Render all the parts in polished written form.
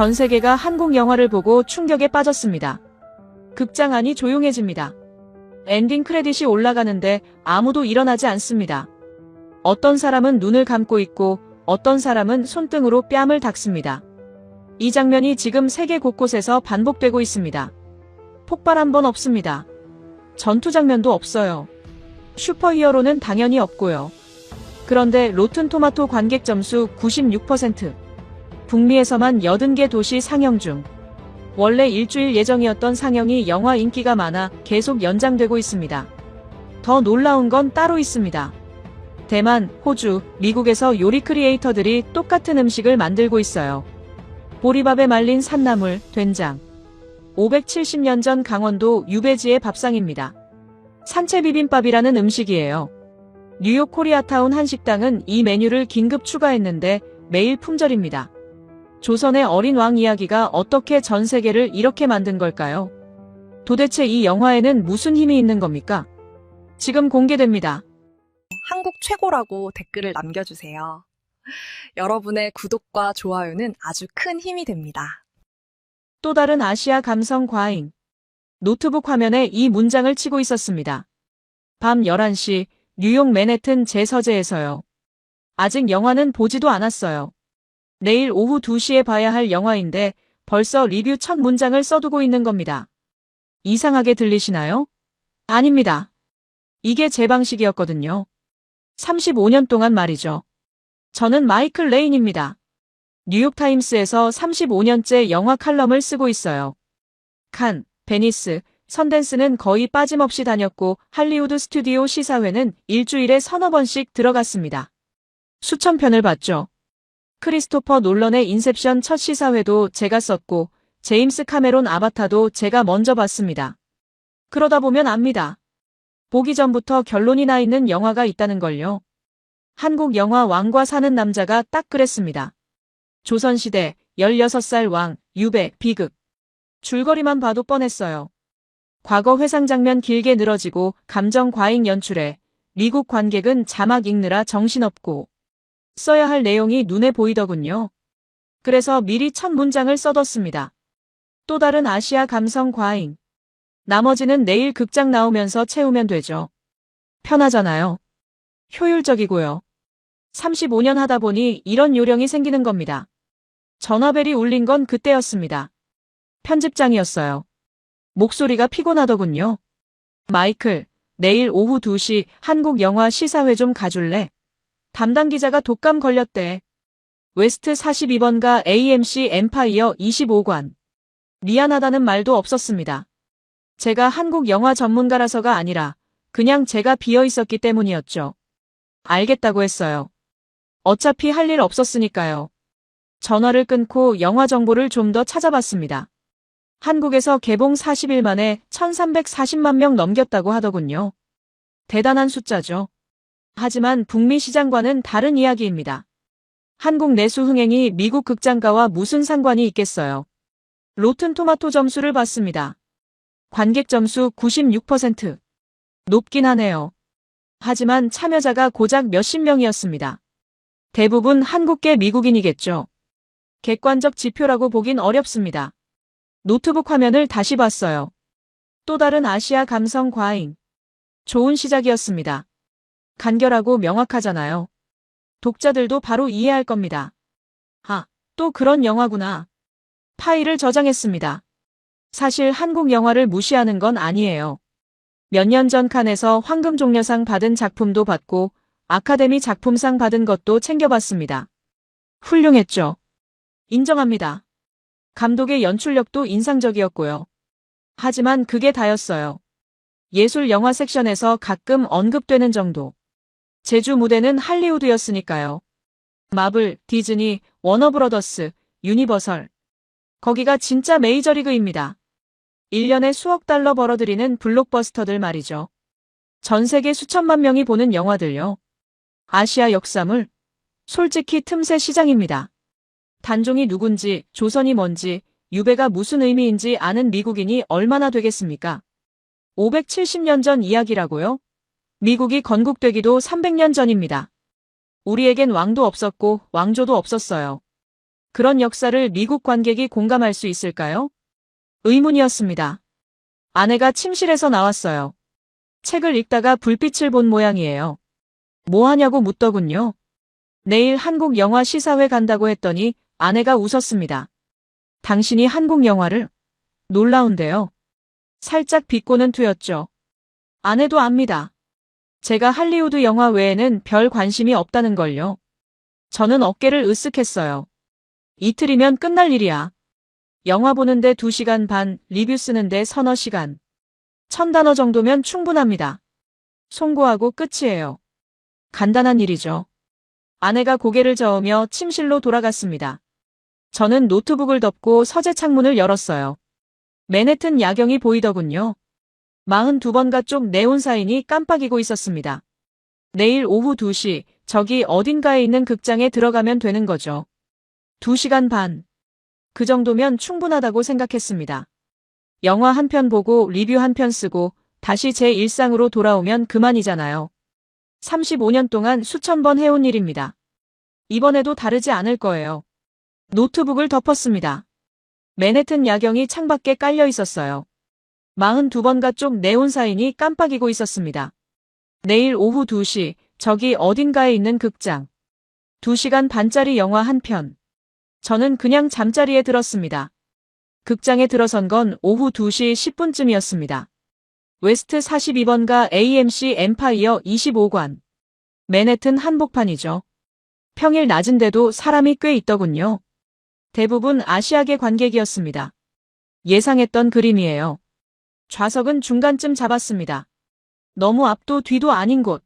전 세계가 한국 영화를 보고 충격에 빠졌습니다. 극장 안이 조용해집니다. 엔딩 크레딧이 올라가는데 아무도 일어나지 않습니다. 어떤 사람은 눈을 감고 있고 어떤 사람은 손등으로 뺨을 닦습니다. 이 장면이 지금 세계 곳곳에서 반복되고 있습니다. 폭발 한 번 없습니다. 전투 장면도 없어요. 슈퍼히어로는 당연히 없고요. 그런데 로튼 토마토 관객 점수 96%. 북미에서만 80개 도시 상영 중. 원래 일주일 예정이었던 상영이 영화 인기가 많아 계속 연장되고 있습니다. 더 놀라운 건 따로 있습니다. 대만, 호주, 미국에서 요리 크리에이터들이 똑같은 음식을 만들고 있어요. 보리밥에 말린 산나물, 된장. 570년 전 강원도 유배지의 밥상입니다. 산채 비빔밥이라는 음식이에요. 뉴욕 코리아타운 한 식당은 이 메뉴를 긴급 추가했는데 매일 품절입니다. 조선의 어린 왕 이야기가 어떻게 전 세계를 이렇게 만든 걸까요? 도대체 이 영화에는 무슨 힘이 있는 겁니까? 지금 공개됩니다. 한국 최고라고 댓글을 남겨주세요. 여러분의 구독과 좋아요는 아주 큰 힘이 됩니다. 또 다른 아시아 감성 과잉. 노트북 화면에 이 문장을 치고 있었습니다. 밤 11시 뉴욕 맨해튼 제 서재에서요. 아직 영화는 보지도 않았어요. 내일 오후 2시에 봐야 할 영화인데 벌써 리뷰 첫 문장을 써두고 있는 겁니다. 이상하게 들리시나요? 아닙니다. 이게 제 방식이었거든요. 35년 동안 말이죠. 저는 마이클 레인입니다. 뉴욕타임스에서 35년째 영화 칼럼을 쓰고 있어요. 칸, 베니스, 선댄스는 거의 빠짐없이 다녔고 할리우드 스튜디오 시사회는 일주일에 서너 번씩 들어갔습니다. 수천 편을 봤죠. 크리스토퍼 놀런의 인셉션 첫 시사회도 제가 썼고 제임스 카메론 아바타도 제가 먼저 봤습니다. 그러다 보면 압니다. 보기 전부터 결론이 나 있는 영화가 있다는 걸요. 한국 영화 왕과 사는 남자가 딱 그랬습니다. 조선시대, 16살 왕, 유배, 비극. 줄거리만 봐도 뻔했어요. 과거 회상 장면 길게 늘어지고 감정 과잉 연출에 미국 관객은 자막 읽느라 정신없고 써야 할 내용이 눈에 보이더군요. 그래서 미리 첫 문장을 써뒀습니다. 또 다른 아시아 감성 과잉. 나머지는 내일 극장 나오면서 채우면 되죠. 편하잖아요. 효율적이고요. 35년 하다 보니 이런 요령이 생기는 겁니다. 전화벨이 울린 건 그때였습니다. 편집장이었어요. 목소리가 피곤하더군요. 마이클, 내일 오후 2시 한국 영화 시사회 좀 가줄래? 담당 기자가 독감 걸렸대. 웨스트 42번가 AMC 엠파이어 25관. 미안하다는 말도 없었습니다. 제가 한국 영화 전문가라서가 아니라 그냥 제가 비어 있었기 때문이었죠. 알겠다고 했어요. 어차피 할 일 없었으니까요. 전화를 끊고 영화 정보를 좀 더 찾아봤습니다. 한국에서 개봉 40일 만에 1340만 명 넘겼다고 하더군요. 대단한 숫자죠. 하지만 북미 시장과는 다른 이야기입니다. 한국 내수 흥행이 미국 극장가와 무슨 상관이 있겠어요. 로튼 토마토 점수를 봤습니다. 관객 점수 96%. 높긴 하네요. 하지만 참여자가 고작 몇십 명이었습니다. 대부분 한국계 미국인이겠죠. 객관적 지표라고 보긴 어렵습니다. 노트북 화면을 다시 봤어요. 또 다른 아시아 감성 과잉. 좋은 시작이었습니다. 간결하고 명확하잖아요. 독자들도 바로 이해할 겁니다. 아, 또 그런 영화구나. 파일을 저장했습니다. 사실 한국 영화를 무시하는 건 아니에요. 몇 년 전 칸에서 황금종려상 받은 작품도 봤고 아카데미 작품상 받은 것도 챙겨봤습니다. 훌륭했죠. 인정합니다. 감독의 연출력도 인상적이었고요. 하지만 그게 다였어요. 예술 영화 섹션에서 가끔 언급되는 정도. 제주 무대는 할리우드였으니까요. 마블, 디즈니, 워너브러더스, 유니버설. 거기가 진짜 메이저리그입니다. 1년에 수억 달러 벌어들이는 블록버스터들 말이죠. 전 세계 수천만 명이 보는 영화들요. 아시아 역사물. 솔직히 틈새 시장입니다. 단종이 누군지, 조선이 뭔지, 유배가 무슨 의미인지 아는 미국인이 얼마나 되겠습니까? 570년 전 이야기라고요? 미국이 건국되기도 300년 전입니다. 우리에겐 왕도 없었고 왕조도 없었어요. 그런 역사를 미국 관객이 공감할 수 있을까요? 의문이었습니다. 아내가 침실에서 나왔어요. 책을 읽다가 불빛을 본 모양이에요. 뭐 하냐고 묻더군요. 내일 한국 영화 시사회 간다고 했더니 아내가 웃었습니다. 당신이 한국 영화를? 놀라운데요. 살짝 비꼬는 투였죠. 아내도 압니다. 제가 할리우드 영화 외에는 별 관심이 없다는 걸요. 저는 어깨를 으쓱했어요. 이틀이면 끝날 일이야. 영화 보는데 2시간 반, 리뷰 쓰는데 서너 시간. 1000단어 정도면 충분합니다. 송고하고 끝이에요. 간단한 일이죠. 아내가 고개를 저으며 침실로 돌아갔습니다. 저는 노트북을 덮고 서재 창문을 열었어요. 맨해튼 야경이 보이더군요. 42번가 쪽 네온 사인이 깜빡이고 있었습니다. 내일 오후 2시, 저기 어딘가에 있는 극장에 들어가면 되는 거죠. 2시간 반. 그 정도면 충분하다고 생각했습니다. 영화 한 편 보고 리뷰 한 편 쓰고 다시 제 일상으로 돌아오면 그만이잖아요. 35년 동안 수천 번 해온 일입니다. 이번에도 다르지 않을 거예요. 노트북을 덮었습니다. 맨해튼 야경이 창밖에 깔려 있었어요. 42번가 쪽 네온 사인이 깜빡이고 있었습니다. 내일 오후 2시, 저기 어딘가에 있는 극장. 2시간 반짜리 영화 한 편. 저는 그냥 잠자리에 들었습니다. 극장에 들어선 건 오후 2시 10분쯤이었습니다. 웨스트 42번가 AMC 엠파이어 25관. 맨해튼 한복판이죠. 평일 낮인데도 사람이 꽤 있더군요. 대부분 아시아계 관객이었습니다. 예상했던 그림이에요. 좌석은 중간쯤 잡았습니다. 너무 앞도 뒤도 아닌 곳.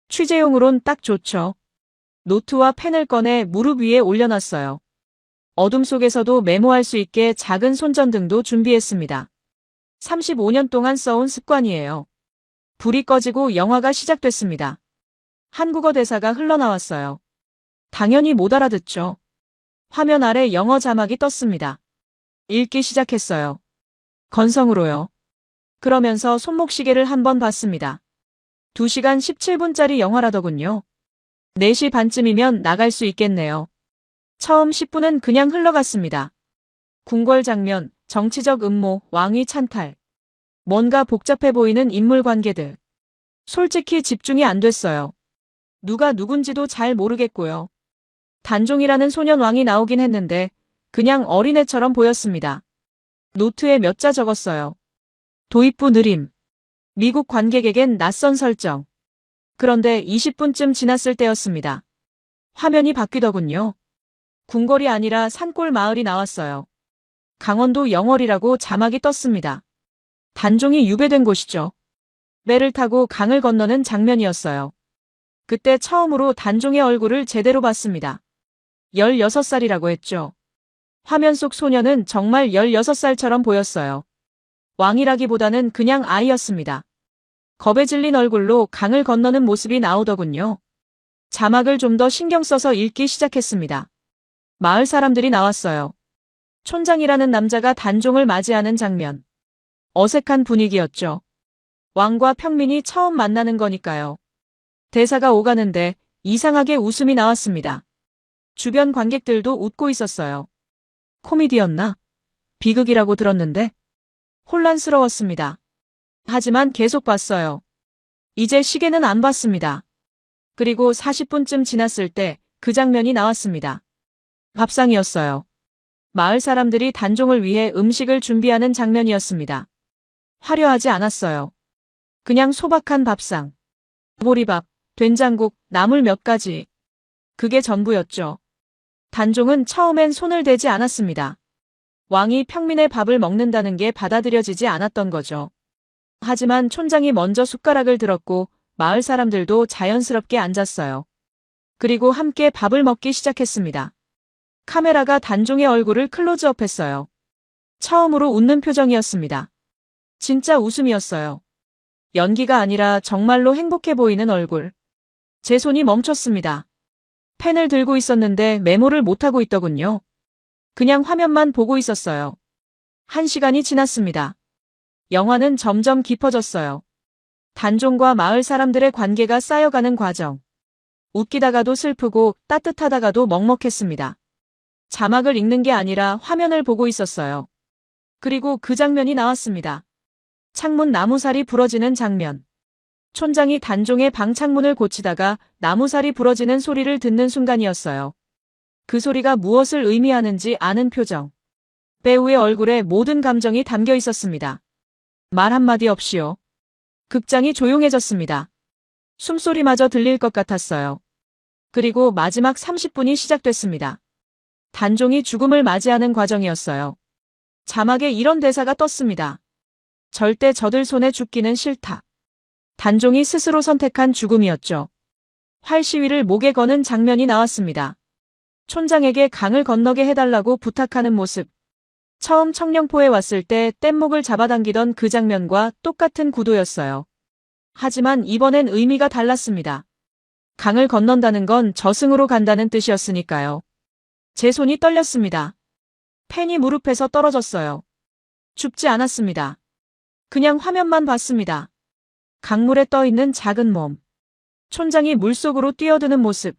취재용으론 딱 좋죠. 노트와 펜을 꺼내 무릎 위에 올려놨어요. 어둠 속에서도 메모할 수 있게 작은 손전등도 준비했습니다. 35년 동안 써온 습관이에요. 불이 꺼지고 영화가 시작됐습니다. 한국어 대사가 흘러나왔어요. 당연히 못 알아듣죠. 화면 아래 영어 자막이 떴습니다. 읽기 시작했어요. 건성으로요. 그러면서 손목시계를 한번 봤습니다. 2시간 17분짜리 영화라더군요. 4시 반쯤이면 나갈 수 있겠네요. 처음 10분은 그냥 흘러갔습니다. 궁궐 장면, 정치적 음모, 왕위 찬탈. 뭔가 복잡해 보이는 인물 관계들. 솔직히 집중이 안 됐어요. 누가 누군지도 잘 모르겠고요. 단종이라는 소년 왕이 나오긴 했는데 그냥 어린애처럼 보였습니다. 노트에 몇 자 적었어요. 도입부 느림. 미국 관객에겐 낯선 설정. 그런데 20분쯤 지났을 때였습니다. 화면이 바뀌더군요. 궁궐이 아니라 산골 마을이 나왔어요. 강원도 영월이라고 자막이 떴습니다. 단종이 유배된 곳이죠. 배를 타고 강을 건너는 장면이었어요. 그때 처음으로 단종의 얼굴을 제대로 봤습니다. 16살이라고 했죠. 화면 속 소녀는 정말 16살처럼 보였어요. 왕이라기보다는 그냥 아이였습니다. 겁에 질린 얼굴로 강을 건너는 모습이 나오더군요. 자막을 좀 더 신경 써서 읽기 시작했습니다. 마을 사람들이 나왔어요. 촌장이라는 남자가 단종을 맞이하는 장면. 어색한 분위기였죠. 왕과 평민이 처음 만나는 거니까요. 대사가 오가는데 이상하게 웃음이 나왔습니다. 주변 관객들도 웃고 있었어요. 코미디였나? 비극이라고 들었는데? 혼란스러웠습니다. 하지만 계속 봤어요. 이제 시계는 안 봤습니다. 그리고 40분쯤 지났을 때 그 장면이 나왔습니다. 밥상이었어요. 마을 사람들이 단종을 위해 음식을 준비하는 장면이었습니다. 화려하지 않았어요. 그냥 소박한 밥상. 보리밥, 된장국, 나물 몇 가지. 그게 전부였죠. 단종은 처음엔 손을 대지 않았습니다. 왕이 평민의 밥을 먹는다는 게 받아들여지지 않았던 거죠. 하지만 촌장이 먼저 숟가락을 들었고 마을 사람들도 자연스럽게 앉았어요. 그리고 함께 밥을 먹기 시작했습니다. 카메라가 단종의 얼굴을 클로즈업했어요. 처음으로 웃는 표정이었습니다. 진짜 웃음이었어요. 연기가 아니라 정말로 행복해 보이는 얼굴. 제 손이 멈췄습니다. 펜을 들고 있었는데 메모를 못하고 있더군요. 그냥 화면만 보고 있었어요. 1시간이 지났습니다. 영화는 점점 깊어졌어요. 단종과 마을 사람들의 관계가 쌓여가는 과정. 웃기다가도 슬프고 따뜻하다가도 먹먹했습니다. 자막을 읽는 게 아니라 화면을 보고 있었어요. 그리고 그 장면이 나왔습니다. 창문 나무살이 부러지는 장면. 촌장이 단종의 방창문을 고치다가 나무살이 부러지는 소리를 듣는 순간이었어요. 그 소리가 무엇을 의미하는지 아는 표정. 배우의 얼굴에 모든 감정이 담겨 있었습니다. 말 한마디 없이요. 극장이 조용해졌습니다. 숨소리마저 들릴 것 같았어요. 그리고 마지막 30분이 시작됐습니다. 단종이 죽음을 맞이하는 과정이었어요. 자막에 이런 대사가 떴습니다. 절대 저들 손에 죽기는 싫다. 단종이 스스로 선택한 죽음이었죠. 활 시위를 목에 거는 장면이 나왔습니다. 촌장에게 강을 건너게 해달라고 부탁하는 모습. 처음 청령포에 왔을 때 뗏목을 잡아당기던 그 장면과 똑같은 구도였어요. 하지만 이번엔 의미가 달랐습니다. 강을 건넌다는 건 저승으로 간다는 뜻이었으니까요. 제 손이 떨렸습니다. 펜이 무릎에서 떨어졌어요. 춥지 않았습니다. 그냥 화면만 봤습니다. 강물에 떠있는 작은 몸. 촌장이 물속으로 뛰어드는 모습.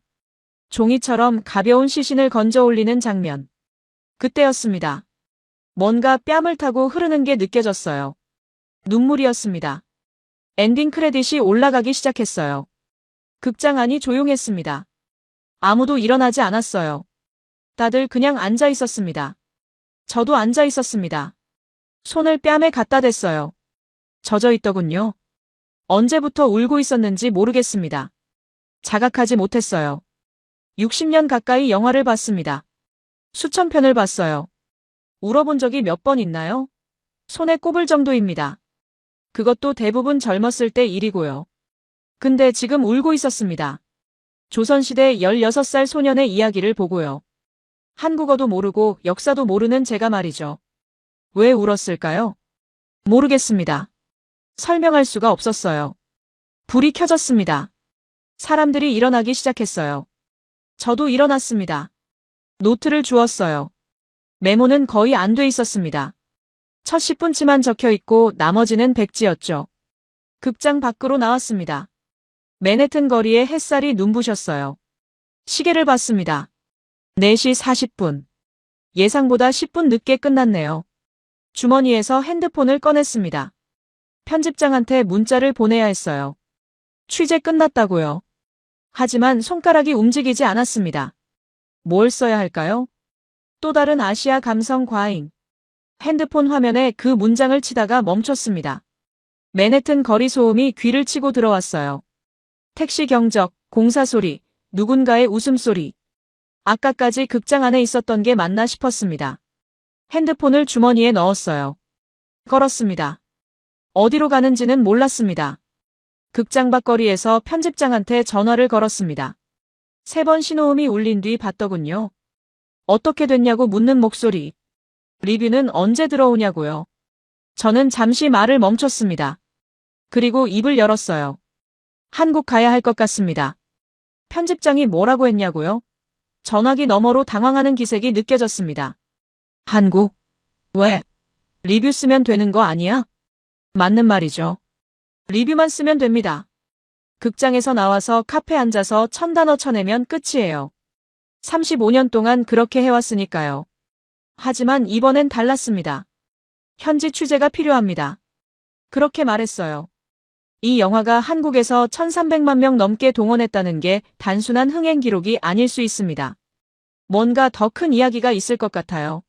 종이처럼 가벼운 시신을 건져 올리는 장면. 그때였습니다. 뭔가 뺨을 타고 흐르는 게 느껴졌어요. 눈물이었습니다. 엔딩 크레딧이 올라가기 시작했어요. 극장 안이 조용했습니다. 아무도 일어나지 않았어요. 다들 그냥 앉아 있었습니다. 저도 앉아 있었습니다. 손을 뺨에 갖다 댔어요. 젖어 있더군요. 언제부터 울고 있었는지 모르겠습니다. 자각하지 못했어요. 60년 가까이 영화를 봤습니다. 수천 편을 봤어요. 울어본 적이 몇 번 있나요? 손에 꼽을 정도입니다. 그것도 대부분 젊었을 때 일이고요. 근데 지금 울고 있었습니다. 조선시대 16살 소년의 이야기를 보고요. 한국어도 모르고 역사도 모르는 제가 말이죠. 왜 울었을까요? 모르겠습니다. 설명할 수가 없었어요. 불이 켜졌습니다. 사람들이 일어나기 시작했어요. 저도 일어났습니다. 노트를 주웠어요. 메모는 거의 안 돼 있었습니다. 첫 10분치만 적혀 있고 나머지는 백지였죠. 극장 밖으로 나왔습니다. 맨해튼 거리에 햇살이 눈부셨어요. 시계를 봤습니다. 4시 40분. 예상보다 10분 늦게 끝났네요. 주머니에서 핸드폰을 꺼냈습니다. 편집장한테 문자를 보내야 했어요. 취재 끝났다고요. 하지만 손가락이 움직이지 않았습니다. 뭘 써야 할까요? 또 다른 아시아 감성 과잉. 핸드폰 화면에 그 문장을 치다가 멈췄습니다. 맨해튼 거리 소음이 귀를 치고 들어왔어요. 택시 경적, 공사 소리, 누군가의 웃음소리. 아까까지 극장 안에 있었던 게 맞나 싶었습니다. 핸드폰을 주머니에 넣었어요. 걸었습니다. 어디로 가는지는 몰랐습니다. 극장 밖 거리에서 편집장한테 전화를 걸었습니다. 3번 신호음이 울린 뒤 봤더군요. 어떻게 됐냐고 묻는 목소리. 리뷰는 언제 들어오냐고요. 저는 잠시 말을 멈췄습니다. 그리고 입을 열었어요. 한국 가야 할 것 같습니다. 편집장이 뭐라고 했냐고요? 전화기 너머로 당황하는 기색이 느껴졌습니다. 한국? 왜? 리뷰 쓰면 되는 거 아니야? 맞는 말이죠. 리뷰만 쓰면 됩니다. 극장에서 나와서 카페 앉아서 1000단어 쳐내면 끝이에요. 35년 동안 그렇게 해왔으니까요. 하지만 이번엔 달랐습니다. 현지 취재가 필요합니다. 그렇게 말했어요. 이 영화가 한국에서 1300만 명 넘게 동원했다는 게 단순한 흥행 기록이 아닐 수 있습니다. 뭔가 더 큰 이야기가 있을 것 같아요.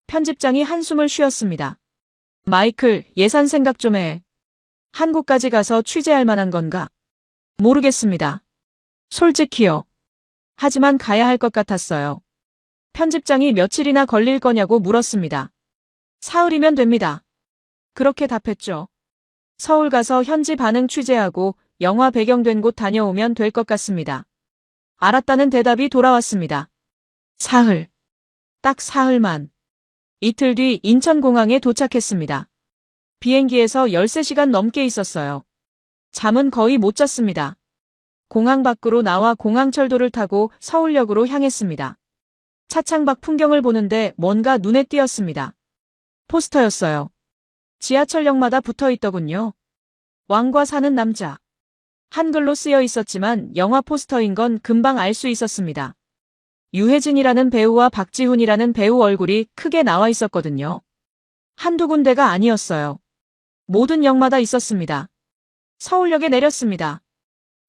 편집장이 한숨을 쉬었습니다. 마이클, 예산 생각 좀 해. 한국까지 가서 취재할 만한 건가? 모르겠습니다. 솔직히요. 하지만 가야 할 것 같았어요. 편집장이 며칠이나 걸릴 거냐고 물었습니다. 사흘이면 됩니다. 그렇게 답했죠. 서울 가서 현지 반응 취재하고 영화 배경된 곳 다녀오면 될 것 같습니다. 알았다는 대답이 돌아왔습니다. 사흘. 딱 사흘만. 이틀 뒤 인천공항에 도착했습니다. 비행기에서 13시간 넘게 있었어요. 잠은 거의 못 잤습니다. 공항 밖으로 나와 공항철도를 타고 서울역으로 향했습니다. 차창 밖 풍경을 보는데 뭔가 눈에 띄었습니다. 포스터였어요. 지하철역마다 붙어 있더군요. 왕과 사는 남자. 한글로 쓰여 있었지만 영화 포스터인 건 금방 알 수 있었습니다. 유해진이라는 배우와 박지훈이라는 배우 얼굴이 크게 나와 있었거든요. 한두 군데가 아니었어요. 모든 역마다 있었습니다. 서울역에 내렸습니다.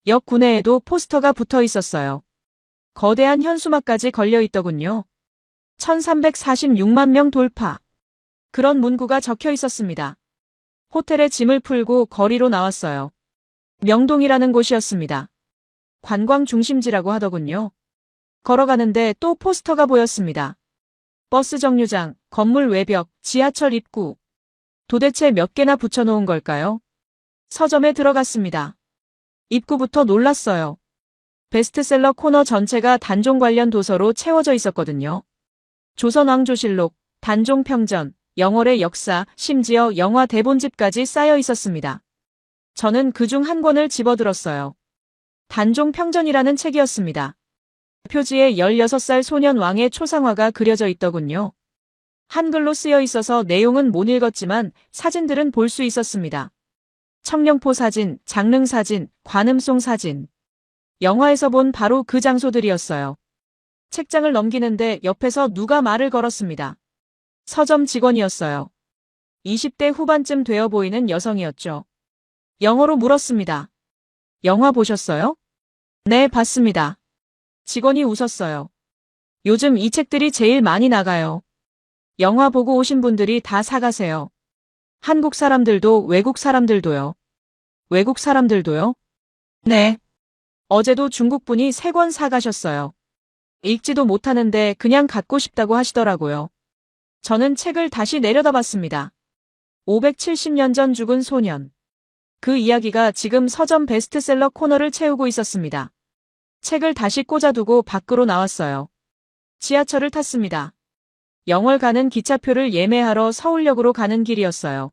역 구내에도 포스터가 붙어 있었어요. 거대한 현수막까지 걸려 있더군요. 1346만 명 돌파. 그런 문구가 적혀 있었습니다. 호텔에 짐을 풀고 거리로 나왔어요. 명동이라는 곳이었습니다. 관광 중심지라고 하더군요. 걸어가는데 또 포스터가 보였습니다. 버스 정류장, 건물 외벽, 지하철 입구. 도대체 몇 개나 붙여놓은 걸까요? 서점에 들어갔습니다. 입구부터 놀랐어요. 베스트셀러 코너 전체가 단종 관련 도서로 채워져 있었거든요. 조선왕조실록, 단종평전, 영월의 역사, 심지어 영화 대본집까지 쌓여 있었습니다. 저는 그중 한 권을 집어들었어요. 단종평전이라는 책이었습니다. 표지에 16살 소년 왕의 초상화가 그려져 있더군요. 한글로 쓰여 있어서 내용은 못 읽었지만 사진들은 볼 수 있었습니다. 청령포 사진, 장릉 사진, 관음송 사진. 영화에서 본 바로 그 장소들이었어요. 책장을 넘기는데 옆에서 누가 말을 걸었습니다. 서점 직원이었어요. 20대 후반쯤 되어 보이는 여성이었죠. 영어로 물었습니다. 영화 보셨어요? 네, 봤습니다. 직원이 웃었어요. 요즘 이 책들이 제일 많이 나가요. 영화 보고 오신 분들이 다 사가세요. 한국 사람들도 외국 사람들도요. 외국 사람들도요? 네. 어제도 중국 분이 3권 사가셨어요. 읽지도 못하는데 그냥 갖고 싶다고 하시더라고요. 저는 책을 다시 내려다봤습니다. 570년 전 죽은 소년. 그 이야기가 지금 서점 베스트셀러 코너를 채우고 있었습니다. 책을 다시 꽂아두고 밖으로 나왔어요. 지하철을 탔습니다. 영월 가는 기차표를 예매하러 서울역으로 가는 길이었어요.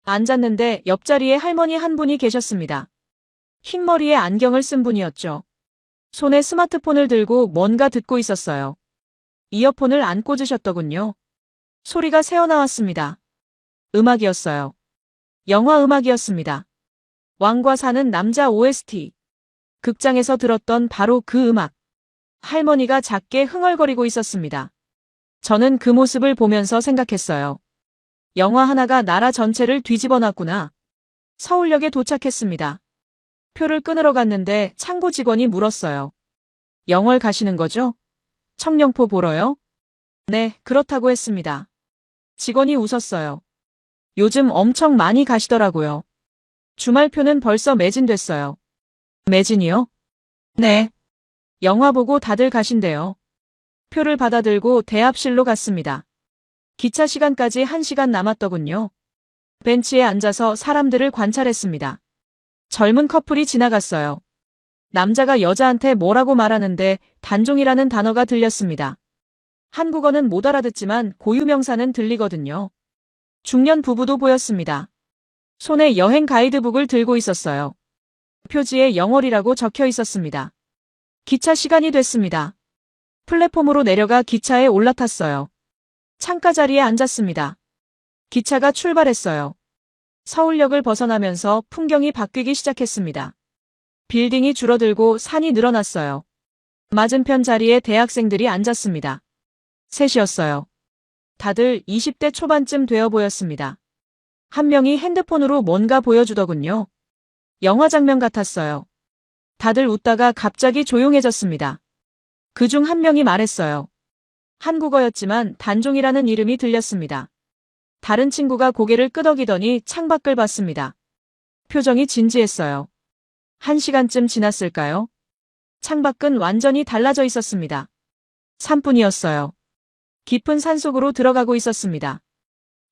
앉았는데 옆자리에 할머니 한 분이 계셨습니다. 흰머리에 안경을 쓴 분이었죠. 손에 스마트폰을 들고 뭔가 듣고 있었어요. 이어폰을 안 꽂으셨더군요. 소리가 새어나왔습니다. 음악이었어요. 영화 음악이었습니다. 왕과 사는 남자 OST. 극장에서 들었던 바로 그 음악. 할머니가 작게 흥얼거리고 있었습니다. 저는 그 모습을 보면서 생각했어요. 영화 하나가 나라 전체를 뒤집어 놨구나. 서울역에 도착했습니다. 표를 끊으러 갔는데 창고 직원이 물었어요. 영월 가시는 거죠? 청령포 보러요? 네, 그렇다고 했습니다. 직원이 웃었어요. 요즘 엄청 많이 가시더라고요. 주말표는 벌써 매진됐어요. 매진이요? 네. 영화 보고 다들 가신대요. 표를 받아들고 대합실로 갔습니다. 기차 시간까지 1시간 남았더군요. 벤치에 앉아서 사람들을 관찰했습니다. 젊은 커플이 지나갔어요. 남자가 여자한테 뭐라고 말하는데 단종이라는 단어가 들렸습니다. 한국어는 못 알아듣지만 고유명사는 들리거든요. 중년 부부도 보였습니다. 손에 여행 가이드북을 들고 있었어요. 표지에 영월이라고 적혀 있었습니다. 기차 시간이 됐습니다. 플랫폼으로 내려가 기차에 올라탔어요. 창가 자리에 앉았습니다. 기차가 출발했어요. 서울역을 벗어나면서 풍경이 바뀌기 시작했습니다. 빌딩이 줄어들고 산이 늘어났어요. 맞은편 자리에 대학생들이 앉았습니다. 셋이었어요. 다들 20대 초반쯤 되어 보였습니다. 한 명이 핸드폰으로 뭔가 보여주더군요. 영화 장면 같았어요. 다들 웃다가 갑자기 조용해졌습니다. 그중 한 명이 말했어요. 한국어였지만 단종이라는 이름이 들렸습니다. 다른 친구가 고개를 끄덕이더니 창밖을 봤습니다. 표정이 진지했어요. 1시간쯤 지났을까요? 창밖은 완전히 달라져 있었습니다. 산뿐이었어요. 깊은 산속으로 들어가고 있었습니다.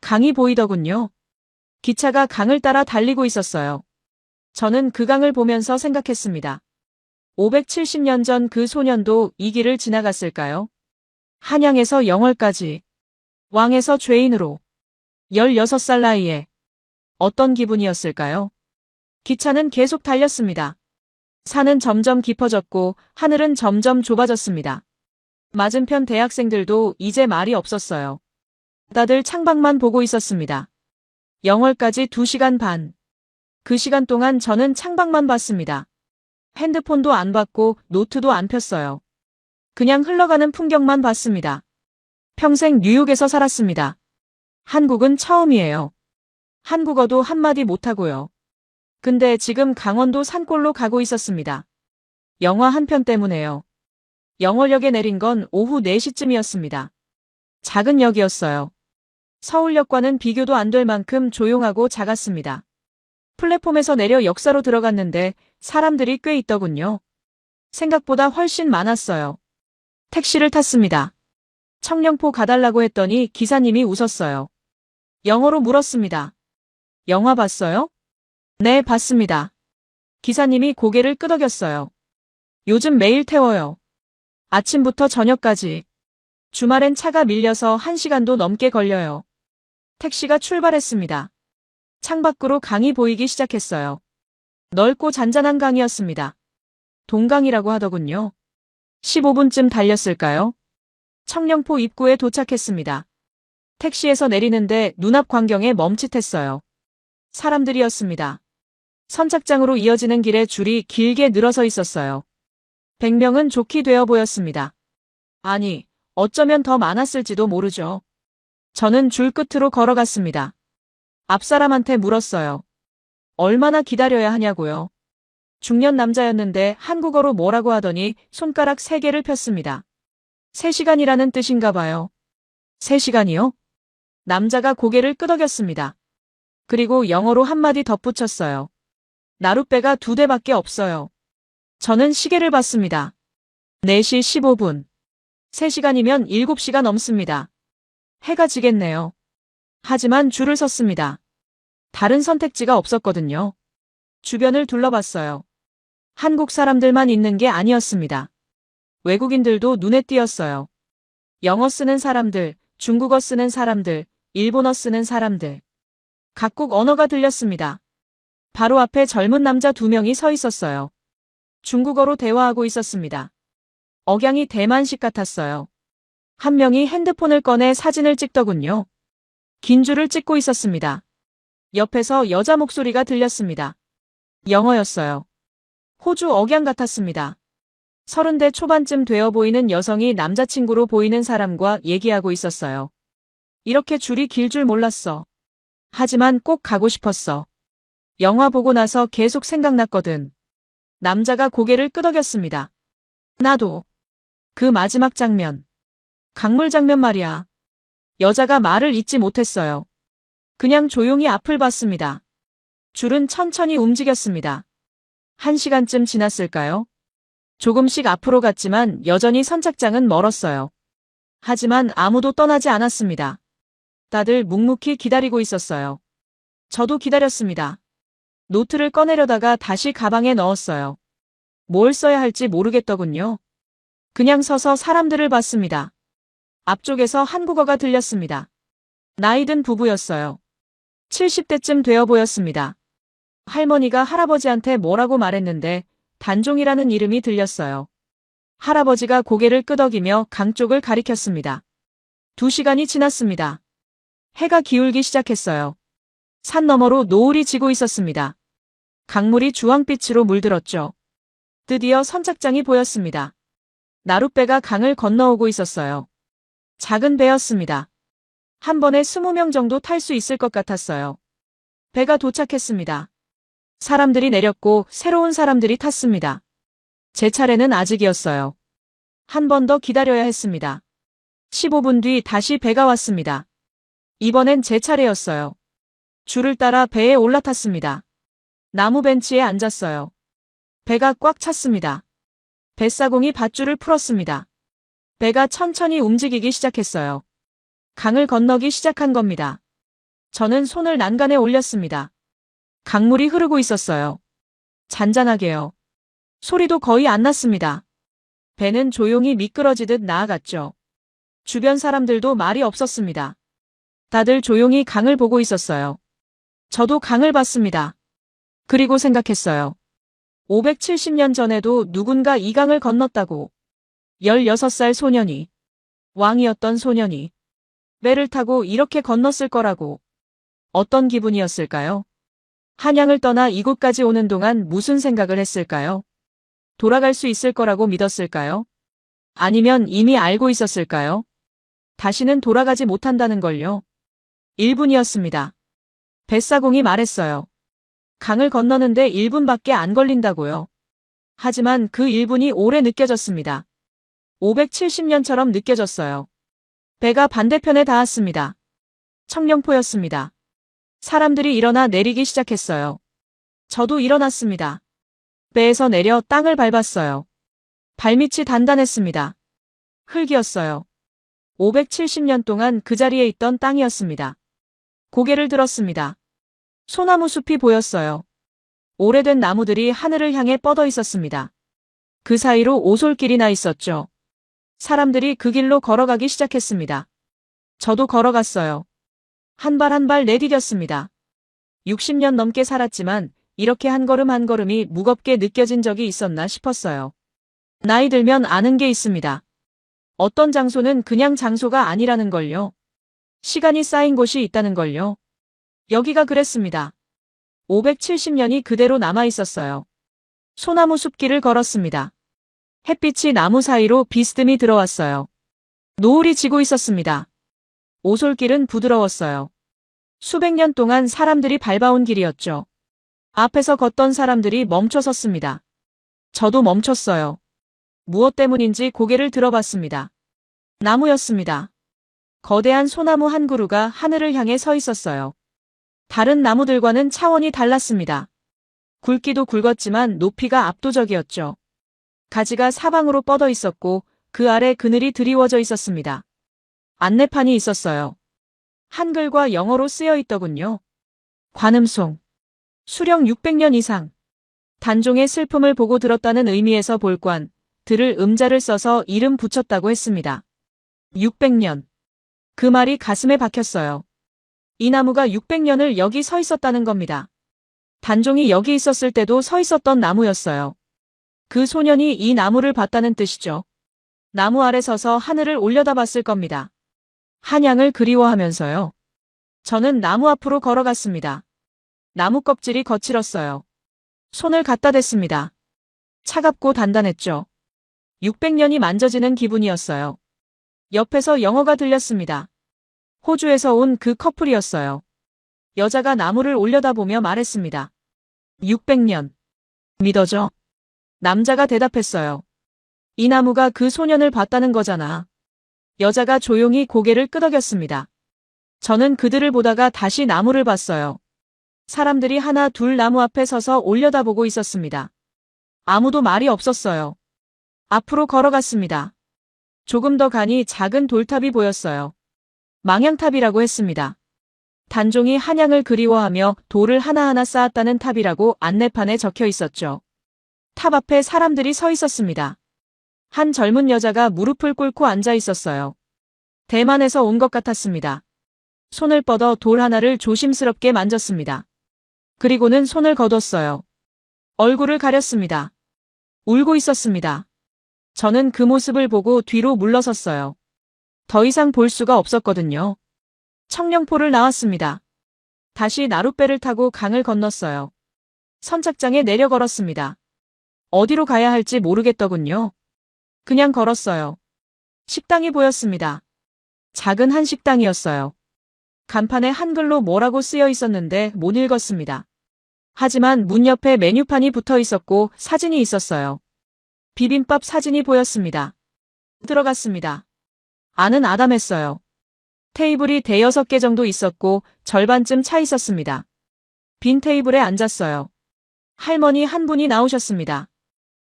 강이 보이더군요. 기차가 강을 따라 달리고 있었어요. 저는 그 강을 보면서 생각했습니다. 570년 전 그 소년도 이 길을 지나갔을까요? 한양에서 영월까지. 왕에서 죄인으로. 16살 나이에. 어떤 기분이었을까요? 기차는 계속 달렸습니다. 산은 점점 깊어졌고 하늘은 점점 좁아졌습니다. 맞은편 대학생들도 이제 말이 없었어요. 다들 창밖만 보고 있었습니다. 영월까지 2시간 반. 그 시간 동안 저는 창밖만 봤습니다. 핸드폰도 안 받고 노트도 안 폈어요. 그냥 흘러가는 풍경만 봤습니다. 평생 뉴욕에서 살았습니다. 한국은 처음이에요. 한국어도 한마디 못하고요. 근데 지금 강원도 산골로 가고 있었습니다. 영화 한 편 때문에요. 영월역에 내린 건 오후 4시쯤이었습니다. 작은 역이었어요. 서울역과는 비교도 안 될 만큼 조용하고 작았습니다. 플랫폼에서 내려 역사로 들어갔는데 사람들이 꽤 있더군요. 생각보다 훨씬 많았어요. 택시를 탔습니다. 청령포 가달라고 했더니 기사님이 웃었어요. 영어로 물었습니다. 영화 봤어요? 네, 봤습니다. 기사님이 고개를 끄덕였어요. 요즘 매일 태워요. 아침부터 저녁까지. 주말엔 차가 밀려서 1시간도 넘게 걸려요. 택시가 출발했습니다. 창밖으로 강이 보이기 시작했어요. 넓고 잔잔한 강이었습니다. 동강이라고 하더군요. 15분쯤 달렸을까요? 청령포 입구에 도착했습니다. 택시에서 내리는데 눈앞 광경에 멈칫했어요. 사람들이었습니다. 선착장으로 이어지는 길에 줄이 길게 늘어서 있었어요. 100명은 좋게 되어 보였습니다. 아니, 어쩌면 더 많았을지도 모르죠. 저는 줄 끝으로 걸어갔습니다. 앞 사람한테 물었어요. 얼마나 기다려야 하냐고요. 중년 남자였는데 한국어로 뭐라고 하더니 손가락 3개를 폈습니다. 3시간이라는 뜻인가 봐요. 3시간이요? 남자가 고개를 끄덕였습니다. 그리고 영어로 한마디 덧붙였어요. 나룻배가 2대밖에 없어요. 저는 시계를 봤습니다. 4시 15분. 3시간이면 7시가 넘습니다. 해가 지겠네요. 하지만 줄을 섰습니다. 다른 선택지가 없었거든요. 주변을 둘러봤어요. 한국 사람들만 있는 게 아니었습니다. 외국인들도 눈에 띄었어요. 영어 쓰는 사람들, 중국어 쓰는 사람들, 일본어 쓰는 사람들. 각국 언어가 들렸습니다. 바로 앞에 젊은 남자 2명이 서 있었어요. 중국어로 대화하고 있었습니다. 억양이 대만식 같았어요. 한 명이 핸드폰을 꺼내 사진을 찍더군요. 긴 줄을 찍고 있었습니다. 옆에서 여자 목소리가 들렸습니다. 영어였어요. 호주 억양 같았습니다. 30대 초반쯤 되어 보이는 여성이 남자친구로 보이는 사람과 얘기하고 있었어요. 이렇게 줄이 길 줄 몰랐어. 하지만 꼭 가고 싶었어. 영화 보고 나서 계속 생각났거든. 남자가 고개를 끄덕였습니다. 나도. 그 마지막 장면. 강물 장면 말이야. 여자가 말을 잇지 못했어요. 그냥 조용히 앞을 봤습니다. 줄은 천천히 움직였습니다. 1시간쯤 지났을까요? 조금씩 앞으로 갔지만 여전히 선착장은 멀었어요. 하지만 아무도 떠나지 않았습니다. 다들 묵묵히 기다리고 있었어요. 저도 기다렸습니다. 노트를 꺼내려다가 다시 가방에 넣었어요. 뭘 써야 할지 모르겠더군요. 그냥 서서 사람들을 봤습니다. 앞쪽에서 한국어가 들렸습니다. 나이든 부부였어요. 70대쯤 되어 보였습니다. 할머니가 할아버지한테 뭐라고 말했는데 단종이라는 이름이 들렸어요. 할아버지가 고개를 끄덕이며 강 쪽을 가리켰습니다. 2시간이 지났습니다. 해가 기울기 시작했어요. 산 너머로 노을이 지고 있었습니다. 강물이 주황빛으로 물들었죠. 드디어 선착장이 보였습니다. 나룻배가 강을 건너오고 있었어요. 작은 배였습니다. 한 번에 20명 정도 탈 수 있을 것 같았어요. 배가 도착했습니다. 사람들이 내렸고 새로운 사람들이 탔습니다. 제 차례는 아직이었어요. 한 번 더 기다려야 했습니다. 15분 뒤 다시 배가 왔습니다. 이번엔 제 차례였어요. 줄을 따라 배에 올라탔습니다. 나무 벤치에 앉았어요. 배가 꽉 찼습니다. 뱃사공이 밧줄을 풀었습니다. 배가 천천히 움직이기 시작했어요. 강을 건너기 시작한 겁니다. 저는 손을 난간에 올렸습니다. 강물이 흐르고 있었어요. 잔잔하게요. 소리도 거의 안 났습니다. 배는 조용히 미끄러지듯 나아갔죠. 주변 사람들도 말이 없었습니다. 다들 조용히 강을 보고 있었어요. 저도 강을 봤습니다. 그리고 생각했어요. 570년 전에도 누군가 이 강을 건넜다고. 16살 소년이, 왕이었던 소년이 배를 타고 이렇게 건넜을 거라고. 어떤 기분이었을까요? 한양을 떠나 이곳까지 오는 동안 무슨 생각을 했을까요? 돌아갈 수 있을 거라고 믿었을까요? 아니면 이미 알고 있었을까요? 다시는 돌아가지 못한다는 걸요. 1분이었습니다. 뱃사공이 말했어요. 강을 건너는데 1분밖에 안 걸린다고요. 하지만 그 1분이 오래 느껴졌습니다. 570년처럼 느껴졌어요. 배가 반대편에 닿았습니다. 청령포였습니다. 사람들이 일어나 내리기 시작했어요. 저도 일어났습니다. 배에서 내려 땅을 밟았어요. 발밑이 단단했습니다. 흙이었어요. 570년 동안 그 자리에 있던 땅이었습니다. 고개를 들었습니다. 소나무 숲이 보였어요. 오래된 나무들이 하늘을 향해 뻗어 있었습니다. 그 사이로 오솔길이 나 있었죠. 사람들이 그 길로 걸어가기 시작했습니다. 저도 걸어갔어요. 한 발 한 발 내디뎠습니다. 60년 넘게 살았지만 이렇게 한 걸음 한 걸음이 무겁게 느껴진 적이 있었나 싶었어요. 나이 들면 아는 게 있습니다. 어떤 장소는 그냥 장소가 아니라는 걸요. 시간이 쌓인 곳이 있다는 걸요. 여기가 그랬습니다. 570년이 그대로 남아 있었어요. 소나무 숲길을 걸었습니다. 햇빛이 나무 사이로 비스듬히 들어왔어요. 노을이 지고 있었습니다. 오솔길은 부드러웠어요. 수백 년 동안 사람들이 밟아온 길이었죠. 앞에서 걷던 사람들이 멈춰 섰습니다. 저도 멈췄어요. 무엇 때문인지 고개를 들어봤습니다. 나무였습니다. 거대한 소나무 한 그루가 하늘을 향해 서 있었어요. 다른 나무들과는 차원이 달랐습니다. 굵기도 굵었지만 높이가 압도적이었죠. 가지가 사방으로 뻗어 있었고 그 아래 그늘이 드리워져 있었습니다. 안내판이 있었어요. 한글과 영어로 쓰여 있더군요. 관음송. 수령 600년 이상. 단종의 슬픔을 보고 들었다는 의미에서 볼관, 들을 음자를 써서 이름 붙였다고 했습니다. 600년. 그 말이 가슴에 박혔어요. 이 나무가 600년을 여기 서 있었다는 겁니다. 단종이 여기 있었을 때도 서 있었던 나무였어요. 그 소년이 이 나무를 봤다는 뜻이죠. 나무 아래 서서 하늘을 올려다봤을 겁니다. 한양을 그리워하면서요. 저는 나무 앞으로 걸어갔습니다. 나무 껍질이 거칠었어요. 손을 갖다 댔습니다. 차갑고 단단했죠. 600년이 만져지는 기분이었어요. 옆에서 영어가 들렸습니다. 호주에서 온 그 커플이었어요. 여자가 나무를 올려다보며 말했습니다. 600년. 믿어져? 남자가 대답했어요. 이 나무가 그 소년을 봤다는 거잖아. 여자가 조용히 고개를 끄덕였습니다. 저는 그들을 보다가 다시 나무를 봤어요. 사람들이 하나 둘 나무 앞에 서서 올려다보고 있었습니다. 아무도 말이 없었어요. 앞으로 걸어갔습니다. 조금 더 가니 작은 돌탑이 보였어요. 망향탑이라고 했습니다. 단종이 한양을 그리워하며 돌을 하나하나 쌓았다는 탑이라고 안내판에 적혀 있었죠. 탑 앞에 사람들이 서 있었습니다. 한 젊은 여자가 무릎을 꿇고 앉아 있었어요. 대만에서 온 것 같았습니다. 손을 뻗어 돌 하나를 조심스럽게 만졌습니다. 그리고는 손을 거뒀어요. 얼굴을 가렸습니다. 울고 있었습니다. 저는 그 모습을 보고 뒤로 물러섰어요. 더 이상 볼 수가 없었거든요. 청령포를 나왔습니다. 다시 나룻배를 타고 강을 건넜어요. 선착장에 내려 걸었습니다. 어디로 가야 할지 모르겠더군요. 그냥 걸었어요. 식당이 보였습니다. 작은 한식당이었어요. 간판에 한글로 뭐라고 쓰여 있었는데 못 읽었습니다. 하지만 문 옆에 메뉴판이 붙어 있었고 사진이 있었어요. 비빔밥 사진이 보였습니다. 들어갔습니다. 안은 아담했어요. 테이블이 대여섯 개 정도 있었고 절반쯤 차 있었습니다. 빈 테이블에 앉았어요. 할머니 한 분이 나오셨습니다.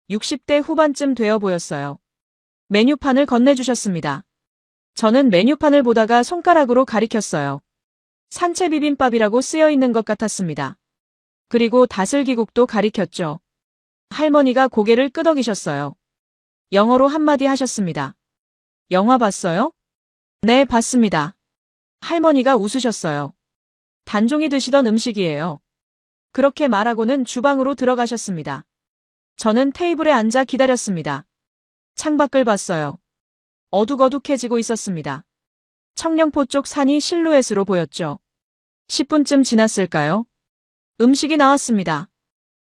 60대 후반쯤 되어 보였어요. 메뉴판을 건네주셨습니다. 저는 메뉴판을 보다가 손가락으로 가리켰어요. 산채 비빔밥이라고 쓰여 있는 것 같았습니다. 그리고 다슬기국도 가리켰죠. 할머니가 고개를 끄덕이셨어요. 영어로 한마디 하셨습니다. 영화 봤어요? 네, 봤습니다. 할머니가 웃으셨어요. 단종이 드시던 음식이에요. 그렇게 말하고는 주방으로 들어가셨습니다. 저는 테이블에 앉아 기다렸습니다. 창밖을 봤어요. 어둑어둑해지고 있었습니다. 청령포 쪽 산이 실루엣으로 보였죠. 10분쯤 지났을까요? 음식이 나왔습니다.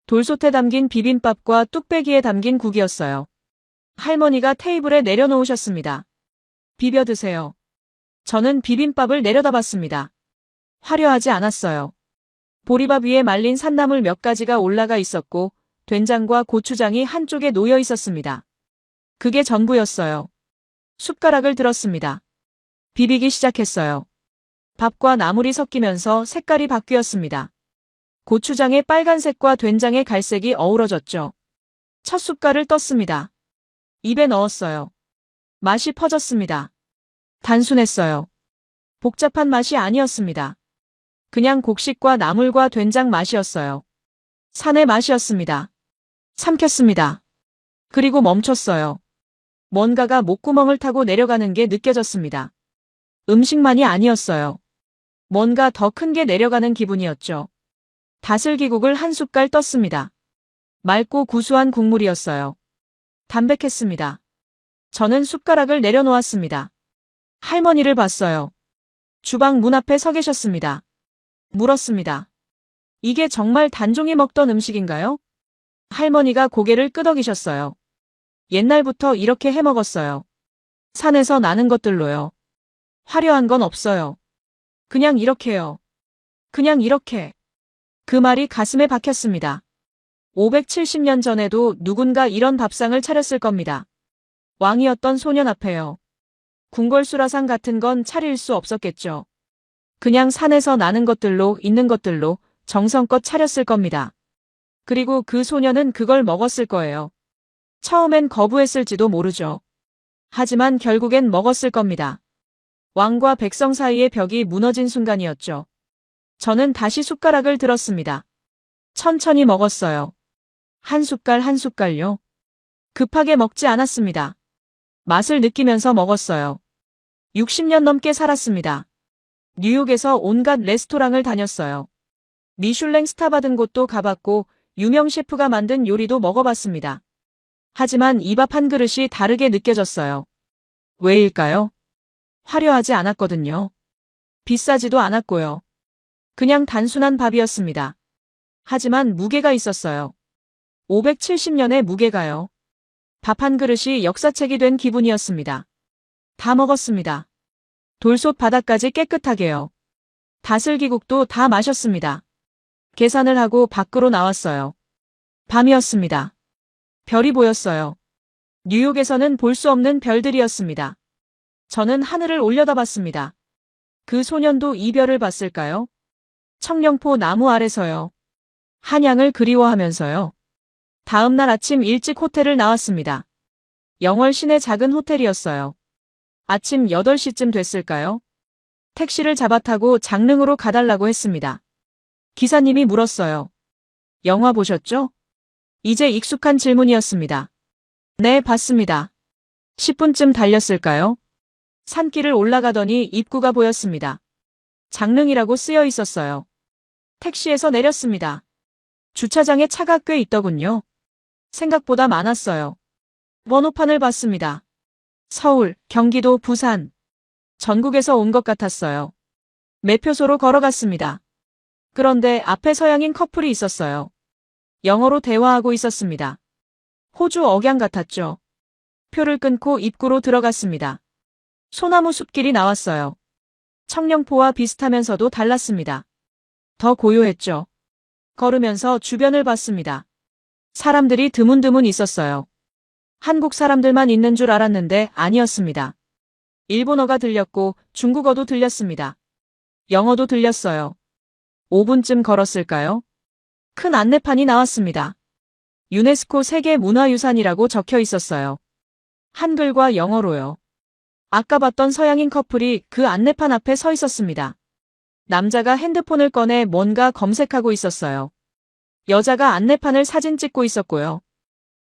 돌솥에 담긴 비빔밥과 뚝배기에 담긴 국이었어요. 할머니가 테이블에 내려놓으셨습니다. 비벼 드세요. 저는 비빔밥을 내려다봤습니다. 화려하지 않았어요. 보리밥 위에 말린 산나물 몇 가지가 올라가 있었고 된장과 고추장이 한쪽에 놓여 있었습니다. 그게 전부였어요. 숟가락을 들었습니다. 비비기 시작했어요. 밥과 나물이 섞이면서 색깔이 바뀌었습니다. 고추장의 빨간색과 된장의 갈색이 어우러졌죠. 첫 숟갈을 떴습니다. 입에 넣었어요. 맛이 퍼졌습니다. 단순했어요. 복잡한 맛이 아니었습니다. 그냥 곡식과 나물과 된장 맛이었어요. 산의 맛이었습니다. 삼켰습니다. 그리고 멈췄어요. 뭔가가 목구멍을 타고 내려가는 게 느껴졌습니다. 음식만이 아니었어요. 뭔가 더 큰 게 내려가는 기분이었죠. 다슬기국을 한 숟갈 떴습니다. 맑고 구수한 국물이었어요. 담백했습니다. 저는 숟가락을 내려놓았습니다. 할머니를 봤어요. 주방 문 앞에 서 계셨습니다. 물었습니다. 이게 정말 단종이 먹던 음식인가요? 할머니가 고개를 끄덕이셨어요. 옛날부터 이렇게 해 먹었어요. 산에서 나는 것들로요. 화려한 건 없어요. 그냥 이렇게요. 그냥 이렇게. 그 말이 가슴에 박혔습니다. 570년 전에도 누군가 이런 밥상을 차렸을 겁니다. 왕이었던 소년 앞에요. 궁궐수라상 같은 건 차릴 수 없었겠죠. 그냥 산에서 나는 것들로 있는 것들로 정성껏 차렸을 겁니다. 그리고 그 소년은 그걸 먹었을 거예요. 처음엔 거부했을지도 모르죠. 하지만 결국엔 먹었을 겁니다. 왕과 백성 사이의 벽이 무너진 순간이었죠. 저는 다시 숟가락을 들었습니다. 천천히 먹었어요. 한 숟갈 한 숟갈요. 급하게 먹지 않았습니다. 맛을 느끼면서 먹었어요. 60년 넘게 살았습니다. 뉴욕에서 온갖 레스토랑을 다녔어요. 미슐랭 스타 받은 곳도 가봤고 유명 셰프가 만든 요리도 먹어봤습니다. 하지만 이 밥 한 그릇이 다르게 느껴졌어요. 왜일까요? 화려하지 않았거든요. 비싸지도 않았고요. 그냥 단순한 밥이었습니다. 하지만 무게가 있었어요. 570년의 무게가요. 밥 한 그릇이 역사책이 된 기분이었습니다. 다 먹었습니다. 돌솥 바닥까지 깨끗하게요. 다슬기국도 다 마셨습니다. 계산을 하고 밖으로 나왔어요. 밤이었습니다. 별이 보였어요. 뉴욕에서는 볼 수 없는 별들이었습니다. 저는 하늘을 올려다봤습니다. 그 소년도 이 별을 봤을까요? 청룡포 나무 아래서요. 한양을 그리워하면서요. 다음 날 아침 일찍 호텔을 나왔습니다. 영월 시내 작은 호텔이었어요. 아침 8시쯤 됐을까요? 택시를 잡아 타고 장릉으로 가달라고 했습니다. 기사님이 물었어요. 영화 보셨죠? 이제 익숙한 질문이었습니다. 네, 봤습니다. 10분쯤 달렸을까요? 산길을 올라가더니 입구가 보였습니다. 장릉이라고 쓰여 있었어요. 택시에서 내렸습니다. 주차장에 차가 꽤 있더군요. 생각보다 많았어요. 번호판을 봤습니다. 서울, 경기도, 부산. 전국에서 온 것 같았어요. 매표소로 걸어갔습니다. 그런데 앞에 서양인 커플이 있었어요. 영어로 대화하고 있었습니다. 호주 억양 같았죠. 표를 끊고 입구로 들어갔습니다. 소나무 숲길이 나왔어요. 청룡포와 비슷하면서도 달랐습니다. 더 고요했죠. 걸으면서 주변을 봤습니다. 사람들이 드문드문 있었어요. 한국 사람들만 있는 줄 알았는데 아니었습니다. 일본어가 들렸고 중국어도 들렸습니다. 영어도 들렸어요. 5분쯤 걸었을까요? 큰 안내판이 나왔습니다. 유네스코 세계문화유산이라고 적혀 있었어요. 한글과 영어로요. 아까 봤던 서양인 커플이 그 안내판 앞에 서 있었습니다. 남자가 핸드폰을 꺼내 뭔가 검색하고 있었어요. 여자가 안내판을 사진 찍고 있었고요.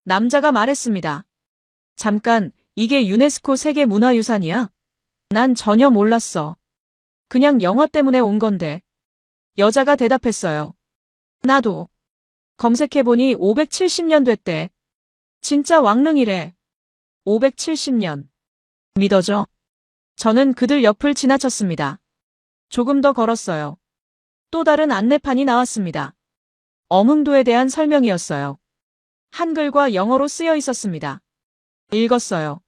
남자가 말했습니다. 잠깐, 이게 유네스코 세계문화유산이야? 난 전혀 몰랐어. 그냥 영화 때문에 온 건데. 여자가 대답했어요. 나도. 검색해보니 570년 됐대. 진짜 왕릉이래. 570년. 믿어져? 저는 그들 옆을 지나쳤습니다. 조금 더 걸었어요. 또 다른 안내판이 나왔습니다. 엄흥도에 대한 설명이었어요. 한글과 영어로 쓰여 있었습니다. 읽었어요.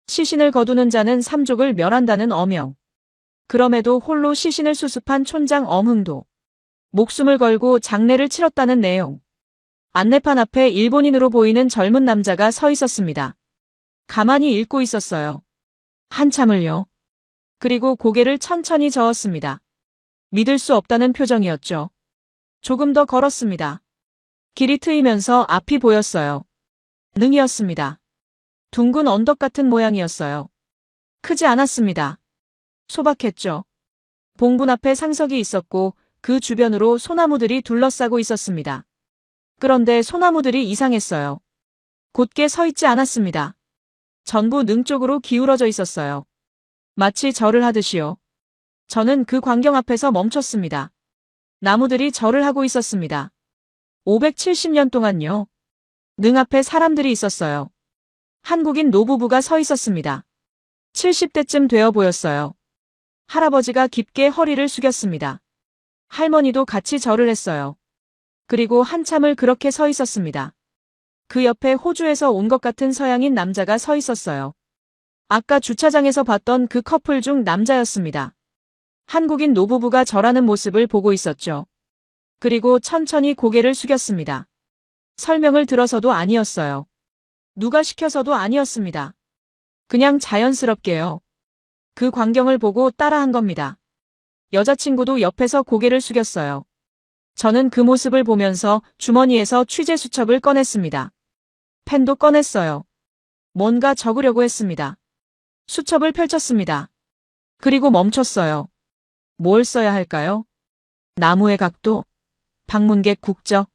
시신을 거두는 자는 삼족을 멸한다는 어명. 그럼에도 홀로 시신을 수습한 촌장 엄흥도 목숨을 걸고 장례를 치렀다는 내용. 안내판 앞에 일본인으로 보이는 젊은 남자가 서 있었습니다. 가만히 읽고 있었어요. 한참을요. 그리고 고개를 천천히 저었습니다. 믿을 수 없다는 표정이었죠. 조금 더 걸었습니다. 길이 트이면서 앞이 보였어요. 능이었습니다. 둥근 언덕 같은 모양이었어요. 크지 않았습니다. 소박했죠. 봉분 앞에 상석이 있었고 그 주변으로 소나무들이 둘러싸고 있었습니다. 그런데 소나무들이 이상했어요. 곧게 서 있지 않았습니다. 전부 능 쪽으로 기울어져 있었어요. 마치 절을 하듯이요. 저는 그 광경 앞에서 멈췄습니다. 나무들이 절을 하고 있었습니다. 570년 동안요. 능 앞에 사람들이 있었어요. 한국인 노부부가 서 있었습니다. 70대쯤 되어 보였어요. 할아버지가 깊게 허리를 숙였습니다. 할머니도 같이 절을 했어요. 그리고 한참을 그렇게 서 있었습니다. 그 옆에 호주에서 온 것 같은 서양인 남자가 서 있었어요. 아까 주차장에서 봤던 그 커플 중 남자였습니다. 한국인 노부부가 절하는 모습을 보고 있었죠. 그리고 천천히 고개를 숙였습니다. 설명을 들어서도 아니었어요. 누가 시켜서도 아니었습니다. 그냥 자연스럽게요. 그 광경을 보고 따라한 겁니다. 여자친구도 옆에서 고개를 숙였어요. 저는 그 모습을 보면서 주머니에서 취재 수첩을 꺼냈습니다. 펜도 꺼냈어요. 뭔가 적으려고 했습니다. 수첩을 펼쳤습니다. 그리고 멈췄어요. 뭘 써야 할까요? 나무의 각도? 방문객 국적?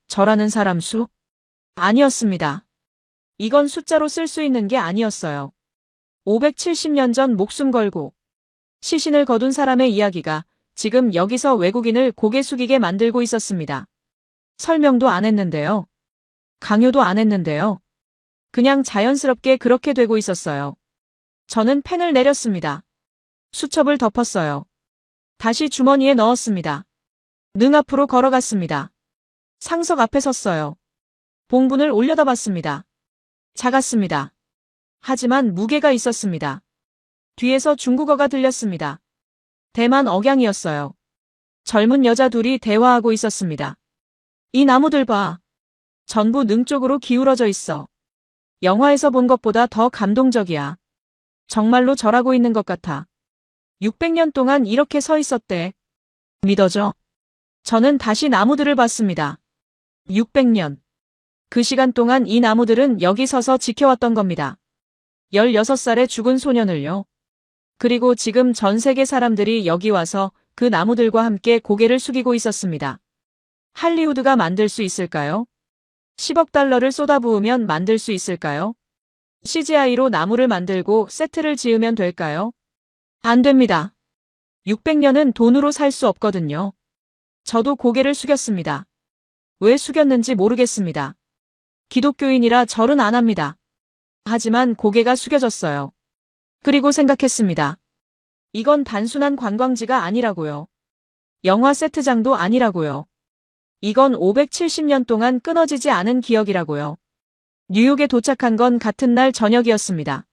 절하는 사람 수? 아니었습니다. 이건 숫자로 쓸 수 있는 게 아니었어요. 570년 전 목숨 걸고 시신을 거둔 사람의 이야기가 지금 여기서 외국인을 고개 숙이게 만들고 있었습니다. 설명도 안 했는데요. 강요도 안 했는데요. 그냥 자연스럽게 그렇게 되고 있었어요. 저는 펜을 내렸습니다. 수첩을 덮었어요. 다시 주머니에 넣었습니다. 능 앞으로 걸어갔습니다. 상석 앞에 섰어요. 봉분을 올려다봤습니다. 작았습니다. 하지만 무게가 있었습니다. 뒤에서 중국어가 들렸습니다. 대만 억양이었어요. 젊은 여자 둘이 대화하고 있었습니다. 이 나무들 봐. 전부 능 쪽으로 기울어져 있어. 영화에서 본 것보다 더 감동적이야. 정말로 절하고 있는 것 같아. 600년 동안 이렇게 서 있었대. 믿어져? 저는 다시 나무들을 봤습니다. 600년. 그 시간 동안 이 나무들은 여기 서서 지켜왔던 겁니다. 16살의 죽은 소년을요. 그리고 지금 전 세계 사람들이 여기 와서 그 나무들과 함께 고개를 숙이고 있었습니다. 할리우드가 만들 수 있을까요? 10억 달러를 쏟아부으면 만들 수 있을까요? CGI로 나무를 만들고 세트를 지으면 될까요? 안 됩니다. 600년은 돈으로 살 수 없거든요. 저도 고개를 숙였습니다. 왜 숙였는지 모르겠습니다. 기독교인이라 절은 안 합니다. 하지만 고개가 숙여졌어요. 그리고 생각했습니다. 이건 단순한 관광지가 아니라고요. 영화 세트장도 아니라고요. 이건 570년 동안 끊어지지 않은 기억이라고요. 뉴욕에 도착한 건 같은 날 저녁이었습니다.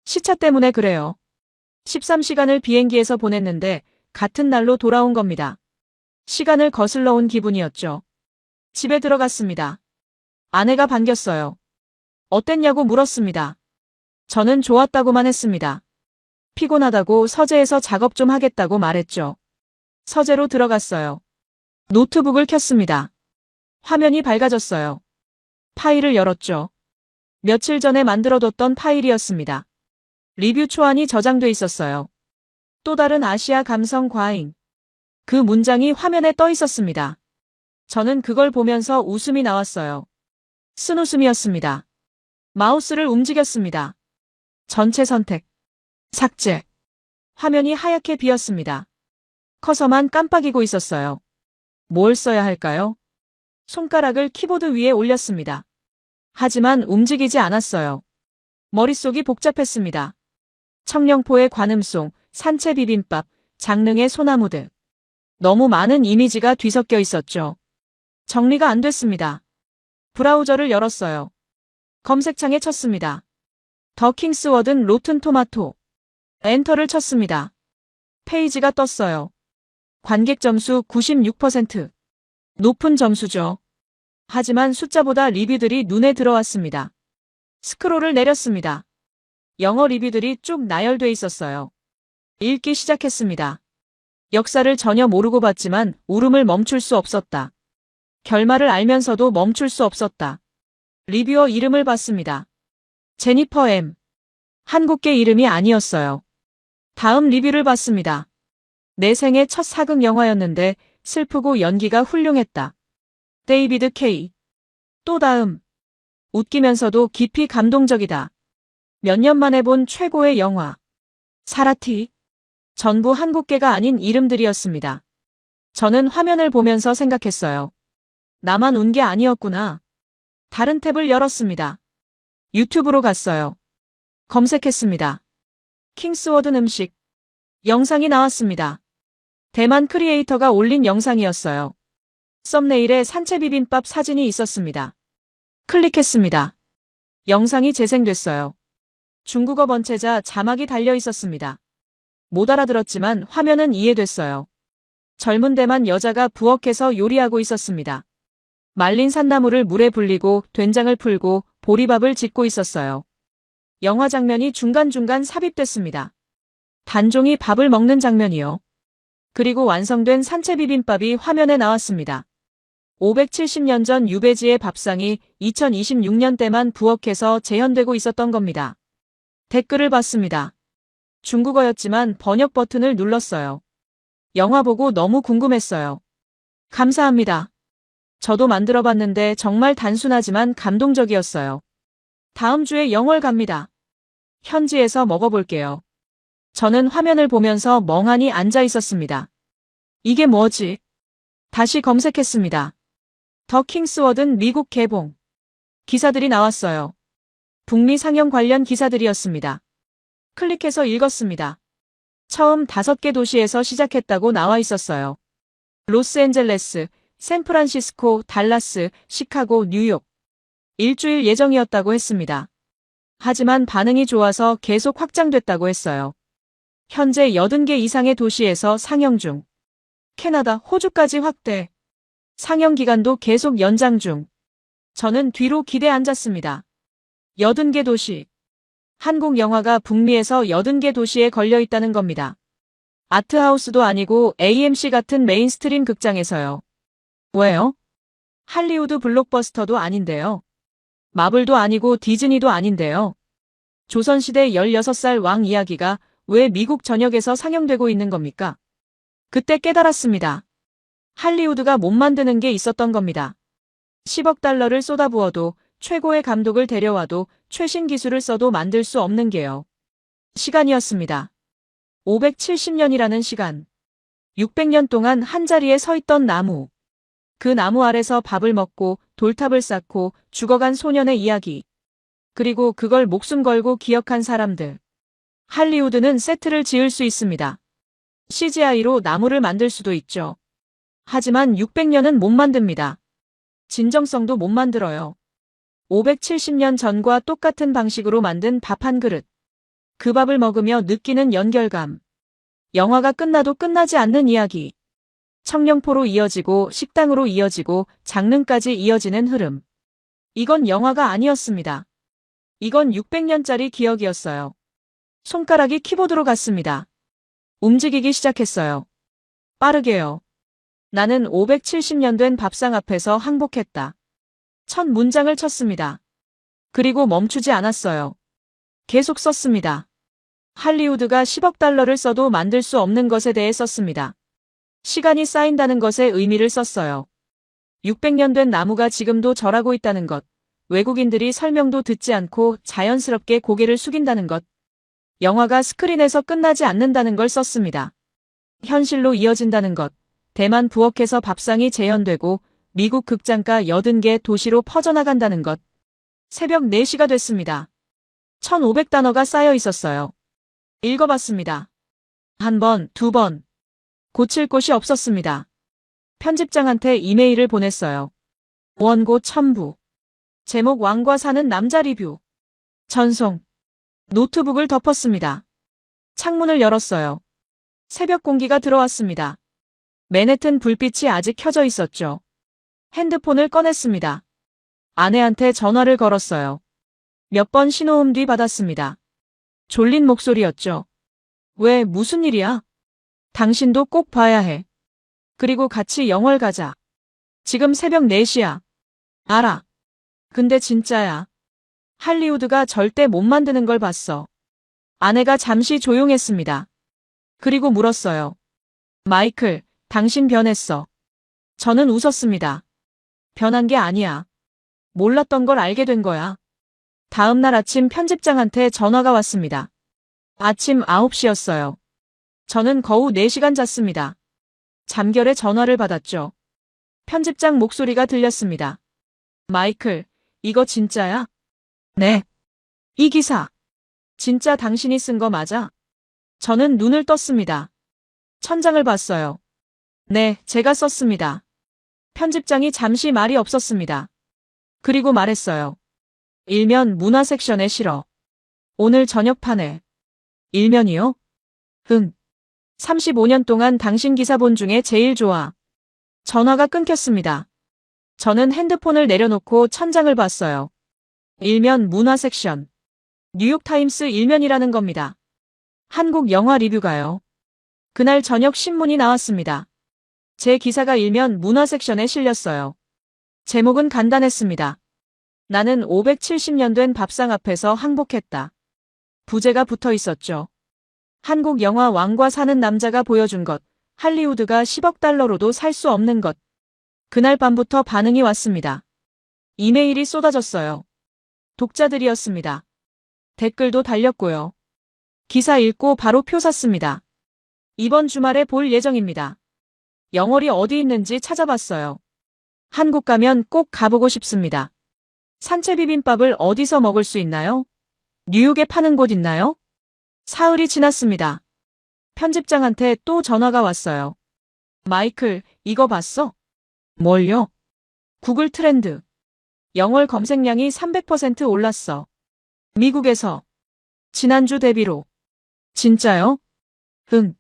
시차 때문에 그래요. 13시간을 비행기에서 보냈는데 같은 날로 돌아온 겁니다. 시간을 거슬러 온 기분이었죠. 집에 들어갔습니다. 아내가 반겼어요. 어땠냐고 물었습니다. 저는 좋았다고만 했습니다. 피곤하다고 서재에서 작업 좀 하겠다고 말했죠. 서재로 들어갔어요. 노트북을 켰습니다. 화면이 밝아졌어요. 파일을 열었죠. 며칠 전에 만들어뒀던 파일이었습니다. 리뷰 초안이 저장돼 있었어요. 또 다른 아시아 감성 과잉. 그 문장이 화면에 떠 있었습니다. 저는 그걸 보면서 웃음이 나왔어요. 쓴웃음이었습니다. 마우스를 움직였습니다. 전체 선택. 삭제. 화면이 하얗게 비었습니다. 커서만 깜빡이고 있었어요. 뭘 써야 할까요? 손가락을 키보드 위에 올렸습니다. 하지만 움직이지 않았어요. 머릿속이 복잡했습니다. 청령포의 관음송, 산채 비빔밥, 장릉의 소나무들. 너무 많은 이미지가 뒤섞여 있었죠. 정리가 안 됐습니다. 브라우저를 열었어요. 검색창에 쳤습니다. 더 킹스워든 로튼 토마토. 엔터를 쳤습니다. 페이지가 떴어요. 관객 점수 96%. 높은 점수죠. 하지만 숫자보다 리뷰들이 눈에 들어왔습니다. 스크롤을 내렸습니다. 영어 리뷰들이 쭉 나열돼 있었어요. 읽기 시작했습니다. 역사를 전혀 모르고 봤지만 울음을 멈출 수 없었다. 결말을 알면서도 멈출 수 없었다. 리뷰어 이름을 봤습니다. 제니퍼 M. 한국계 이름이 아니었어요. 다음 리뷰를 봤습니다. 내 생애 첫 사극 영화였는데 슬프고 연기가 훌륭했다. 데이비드 K. 또 다음. 웃기면서도 깊이 감동적이다. 몇 년 만에 본 최고의 영화. 사라티. 전부 한국계가 아닌 이름들이었습니다. 저는 화면을 보면서 생각했어요. 나만 운 게 아니었구나. 다른 탭을 열었습니다. 유튜브로 갔어요. 검색했습니다. 킹스워든 음식. 영상이 나왔습니다. 대만 크리에이터가 올린 영상이었어요. 썸네일에 산채 비빔밥 사진이 있었습니다. 클릭했습니다. 영상이 재생됐어요. 중국어 번체자 자막이 달려 있었습니다. 못 알아들었지만 화면은 이해됐어요. 젊은 대만 여자가 부엌에서 요리하고 있었습니다. 말린 산나물을 물에 불리고 된장을 풀고 보리밥을 짓고 있었어요. 영화 장면이 중간중간 삽입됐습니다. 단종이 밥을 먹는 장면이요. 그리고 완성된 산채 비빔밥이 화면에 나왔습니다. 570년 전 유배지의 밥상이 2026년 때만 부엌에서 재현되고 있었던 겁니다. 댓글을 봤습니다. 중국어였지만 번역 버튼을 눌렀어요. 영화 보고 너무 궁금했어요. 감사합니다. 저도 만들어봤는데 정말 단순하지만 감동적이었어요. 다음 주에 영월 갑니다. 현지에서 먹어볼게요. 저는 화면을 보면서 멍하니 앉아 있었습니다. 이게 뭐지? 다시 검색했습니다. 더 킹스워든 미국 개봉. 기사들이 나왔어요. 북미 상영 관련 기사들이었습니다. 클릭해서 읽었습니다. 처음 5개 도시에서 시작했다고 나와 있었어요. 로스앤젤레스, 샌프란시스코, 달라스, 시카고, 뉴욕. 일주일 예정이었다고 했습니다. 하지만 반응이 좋아서 계속 확장됐다고 했어요. 현재 80개 이상의 도시에서 상영 중. 캐나다, 호주까지 확대. 상영 기간도 계속 연장 중. 저는 뒤로 기대 앉았습니다. 80개 도시. 한국 영화가 북미에서 80개 도시에 걸려 있다는 겁니다. 아트하우스도 아니고 AMC 같은 메인스트림 극장에서요. 왜요? 할리우드 블록버스터도 아닌데요. 마블도 아니고 디즈니도 아닌데요. 조선시대 16살 왕 이야기가 왜 미국 전역에서 상영되고 있는 겁니까? 그때 깨달았습니다. 할리우드가 못 만드는 게 있었던 겁니다. 10억 달러를 쏟아부어도 최고의 감독을 데려와도 최신 기술을 써도 만들 수 없는 게요. 시간이었습니다. 570년이라는 시간. 600년 동안 한자리에 서 있던 나무. 그 나무 아래서 밥을 먹고 돌탑을 쌓고 죽어간 소년의 이야기. 그리고 그걸 목숨 걸고 기억한 사람들. 할리우드는 세트를 지을 수 있습니다. CGI로 나무를 만들 수도 있죠. 하지만 600년은 못 만듭니다. 진정성도 못 만들어요. 570년 전과 똑같은 방식으로 만든 밥 한 그릇. 그 밥을 먹으며 느끼는 연결감. 영화가 끝나도 끝나지 않는 이야기. 청룡포로 이어지고 식당으로 이어지고 장릉까지 이어지는 흐름. 이건 영화가 아니었습니다. 이건 600년짜리 기억이었어요. 손가락이 키보드로 갔습니다. 움직이기 시작했어요. 빠르게요. 나는 570년 된 밥상 앞에서 항복했다. 첫 문장을 쳤습니다. 그리고 멈추지 않았어요. 계속 썼습니다. 할리우드가 10억 달러를 써도 만들 수 없는 것에 대해 썼습니다. 시간이 쌓인다는 것에 의미를 썼어요. 600년 된 나무가 지금도 절하고 있다는 것. 외국인들이 설명도 듣지 않고 자연스럽게 고개를 숙인다는 것. 영화가 스크린에서 끝나지 않는다는 걸 썼습니다. 현실로 이어진다는 것. 대만 부엌에서 밥상이 재현되고 미국 극장가 80개 도시로 퍼져나간다는 것. 새벽 4시가 됐습니다. 1500단어가 쌓여 있었어요. 읽어봤습니다. 한 번, 두 번. 고칠 곳이 없었습니다. 편집장한테 이메일을 보냈어요. 원고 첨부. 제목 왕과 사는 남자 리뷰. 전송. 노트북을 덮었습니다. 창문을 열었어요. 새벽 공기가 들어왔습니다. 맨해튼 불빛이 아직 켜져 있었죠. 핸드폰을 꺼냈습니다. 아내한테 전화를 걸었어요. 몇 번 신호음 뒤 받았습니다. 졸린 목소리였죠. 왜, 무슨 일이야? 당신도 꼭 봐야 해. 그리고 같이 영월 가자. 지금 새벽 4시야. 알아. 근데 진짜야. 할리우드가 절대 못 만드는 걸 봤어. 아내가 잠시 조용했습니다. 그리고 물었어요. 마이클, 당신 변했어. 저는 웃었습니다. 변한 게 아니야. 몰랐던 걸 알게 된 거야. 다음 날 아침 편집장한테 전화가 왔습니다. 아침 9시였어요. 저는 거우 4시간 잤습니다. 잠결에 전화를 받았죠. 편집장 목소리가 들렸습니다. 마이클, 이거 진짜야? 네. 이 기사. 진짜 당신이 쓴 거 맞아? 저는 눈을 떴습니다. 천장을 봤어요. 네, 제가 썼습니다. 편집장이 잠시 말이 없었습니다. 그리고 말했어요. 일면 문화 섹션에 실어. 오늘 저녁판에. 일면이요? 35년 동안 당신 기사 본 중에 제일 좋아. 전화가 끊겼습니다. 저는 핸드폰을 내려놓고 천장을 봤어요. 일면 문화 섹션. 뉴욕타임스 일면이라는 겁니다. 한국 영화 리뷰가요. 그날 저녁 신문이 나왔습니다. 제 기사가 일면 문화 섹션에 실렸어요. 제목은 간단했습니다. 나는 570년 된 밥상 앞에서 항복했다. 부제가 붙어 있었죠. 한국 영화 왕과 사는 남자가 보여준 것, 할리우드가 10억 달러로도 살 수 없는 것. 그날 밤부터 반응이 왔습니다. 이메일이 쏟아졌어요. 독자들이었습니다. 댓글도 달렸고요. 기사 읽고 바로 표 샀습니다. 이번 주말에 볼 예정입니다. 영월이 어디 있는지 찾아봤어요. 한국 가면 꼭 가보고 싶습니다. 산채 비빔밥을 어디서 먹을 수 있나요? 뉴욕에 파는 곳 있나요? 사흘이 지났습니다. 편집장한테 또 전화가 왔어요. 마이클, 이거 봤어? 뭘요? 구글 트렌드. 영월 검색량이 300% 올랐어. 미국에서. 지난주 대비로. 진짜요? 응.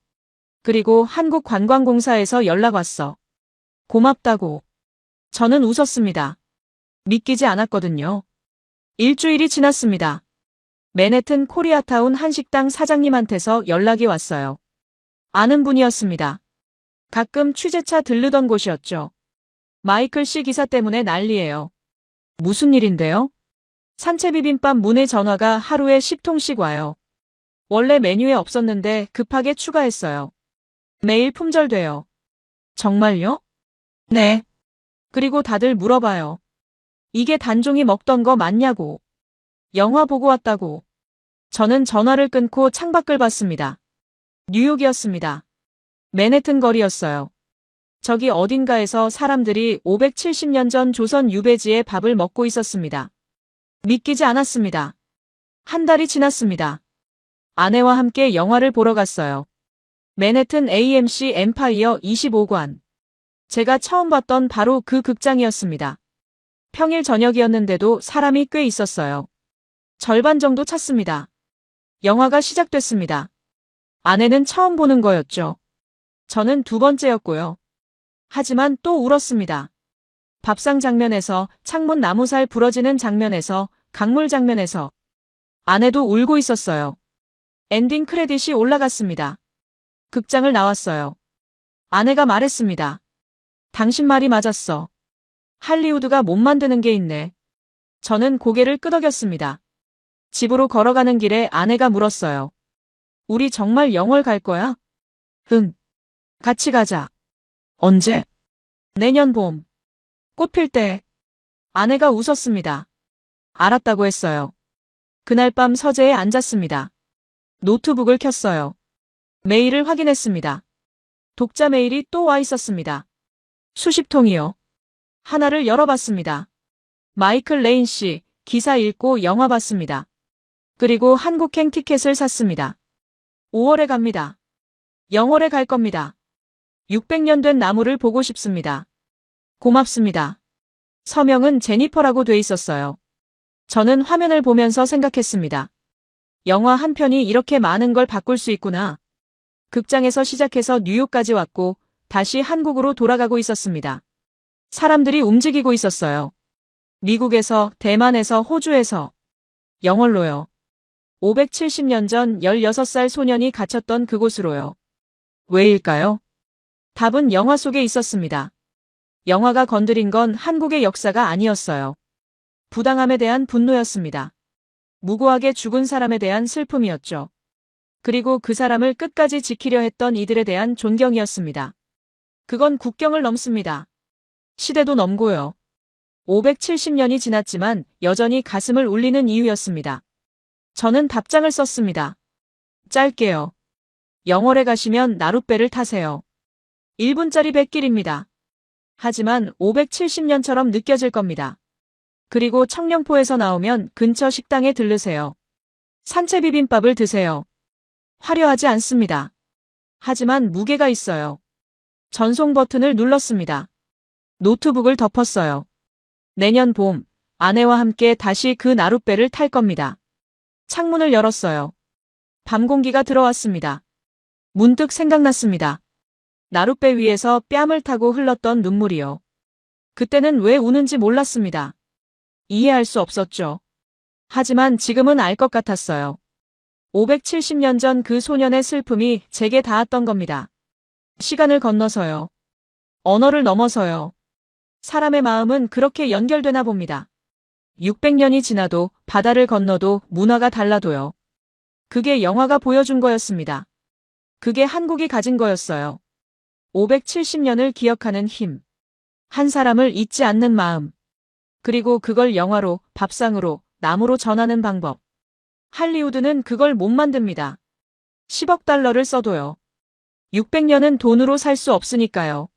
그리고 한국관광공사에서 연락 왔어. 고맙다고. 저는 웃었습니다. 믿기지 않았거든요. 일주일이 지났습니다. 맨해튼 코리아타운 한식당 사장님한테서 연락이 왔어요. 아는 분이었습니다. 가끔 취재차 들르던 곳이었죠. 마이클 씨 기사 때문에 난리예요. 무슨 일인데요? 산채 비빔밥 문의 전화가 하루에 10통씩 와요. 원래 메뉴에 없었는데 급하게 추가했어요. 매일 품절돼요. 정말요? 네. 그리고 다들 물어봐요. 이게 단종이 먹던 거 맞냐고. 영화 보고 왔다고. 저는 전화를 끊고 창밖을 봤습니다. 뉴욕이었습니다. 맨해튼 거리였어요. 저기 어딘가에서 사람들이 570년 전 조선 유배지의 밥을 먹고 있었습니다. 믿기지 않았습니다. 한 달이 지났습니다. 아내와 함께 영화를 보러 갔어요. 맨해튼 AMC 엠파이어 25관. 제가 처음 봤던 바로 그 극장이었습니다. 평일 저녁이었는데도 사람이 꽤 있었어요. 절반 정도 찼습니다. 영화가 시작됐습니다. 아내는 처음 보는 거였죠. 저는 두 번째였고요. 하지만 또 울었습니다. 밥상 장면에서, 창문 나무살 부러지는 장면에서, 강물 장면에서. 아내도 울고 있었어요. 엔딩 크레딧이 올라갔습니다. 극장을 나왔어요. 아내가 말했습니다. 당신 말이 맞았어. 할리우드가 못 만드는 게 있네. 저는 고개를 끄덕였습니다. 집으로 걸어가는 길에 아내가 물었어요. 우리 정말 영월 갈 거야? 응. 같이 가자. 언제? 내년 봄. 꽃 필 때. 아내가 웃었습니다. 알았다고 했어요. 그날 밤 서재에 앉았습니다. 노트북을 켰어요. 메일을 확인했습니다. 독자 메일이 또 와 있었습니다. 수십 통이요. 하나를 열어봤습니다. 마이클 레인 씨, 기사 읽고 영화 봤습니다. 그리고 한국행 티켓을 샀습니다. 5월에 갑니다. 영월에 갈 겁니다. 600년 된 나무를 보고 싶습니다. 고맙습니다. 서명은 제니퍼라고 돼 있었어요. 저는 화면을 보면서 생각했습니다. 영화 한 편이 이렇게 많은 걸 바꿀 수 있구나. 극장에서 시작해서 뉴욕까지 왔고 다시 한국으로 돌아가고 있었습니다. 사람들이 움직이고 있었어요. 미국에서, 대만에서, 호주에서. 영월로요. 570년 전 16살 소년이 갇혔던 그곳으로요. 왜일까요? 답은 영화 속에 있었습니다. 영화가 건드린 건 한국의 역사가 아니었어요. 부당함에 대한 분노였습니다. 무고하게 죽은 사람에 대한 슬픔이었죠. 그리고 그 사람을 끝까지 지키려 했던 이들에 대한 존경이었습니다. 그건 국경을 넘습니다. 시대도 넘고요. 570년이 지났지만 여전히 가슴을 울리는 이유였습니다. 저는 답장을 썼습니다. 짧게요. 영월에 가시면 나룻배를 타세요. 1분짜리 뱃길입니다. 하지만 570년처럼 느껴질 겁니다. 그리고 청령포에서 나오면 근처 식당에 들르세요. 산채 비빔밥을 드세요. 화려하지 않습니다. 하지만 무게가 있어요. 전송 버튼을 눌렀습니다. 노트북을 덮었어요. 내년 봄, 아내와 함께 다시 그 나룻배를 탈 겁니다. 창문을 열었어요. 밤 공기가 들어왔습니다. 문득 생각났습니다. 나룻배 위에서 뺨을 타고 흘렀던 눈물이요. 그때는 왜 우는지 몰랐습니다. 이해할 수 없었죠. 하지만 지금은 알 것 같았어요. 570년 전 그 소년의 슬픔이 제게 닿았던 겁니다. 시간을 건너서요. 언어를 넘어서요. 사람의 마음은 그렇게 연결되나 봅니다. 600년이 지나도 바다를 건너도 문화가 달라도요. 그게 영화가 보여준 거였습니다. 그게 한국이 가진 거였어요. 570년을 기억하는 힘. 한 사람을 잊지 않는 마음. 그리고 그걸 영화로, 밥상으로, 나무로 전하는 방법. 할리우드는 그걸 못 만듭니다. 10억 달러를 써도요. 600년은 돈으로 살 수 없으니까요.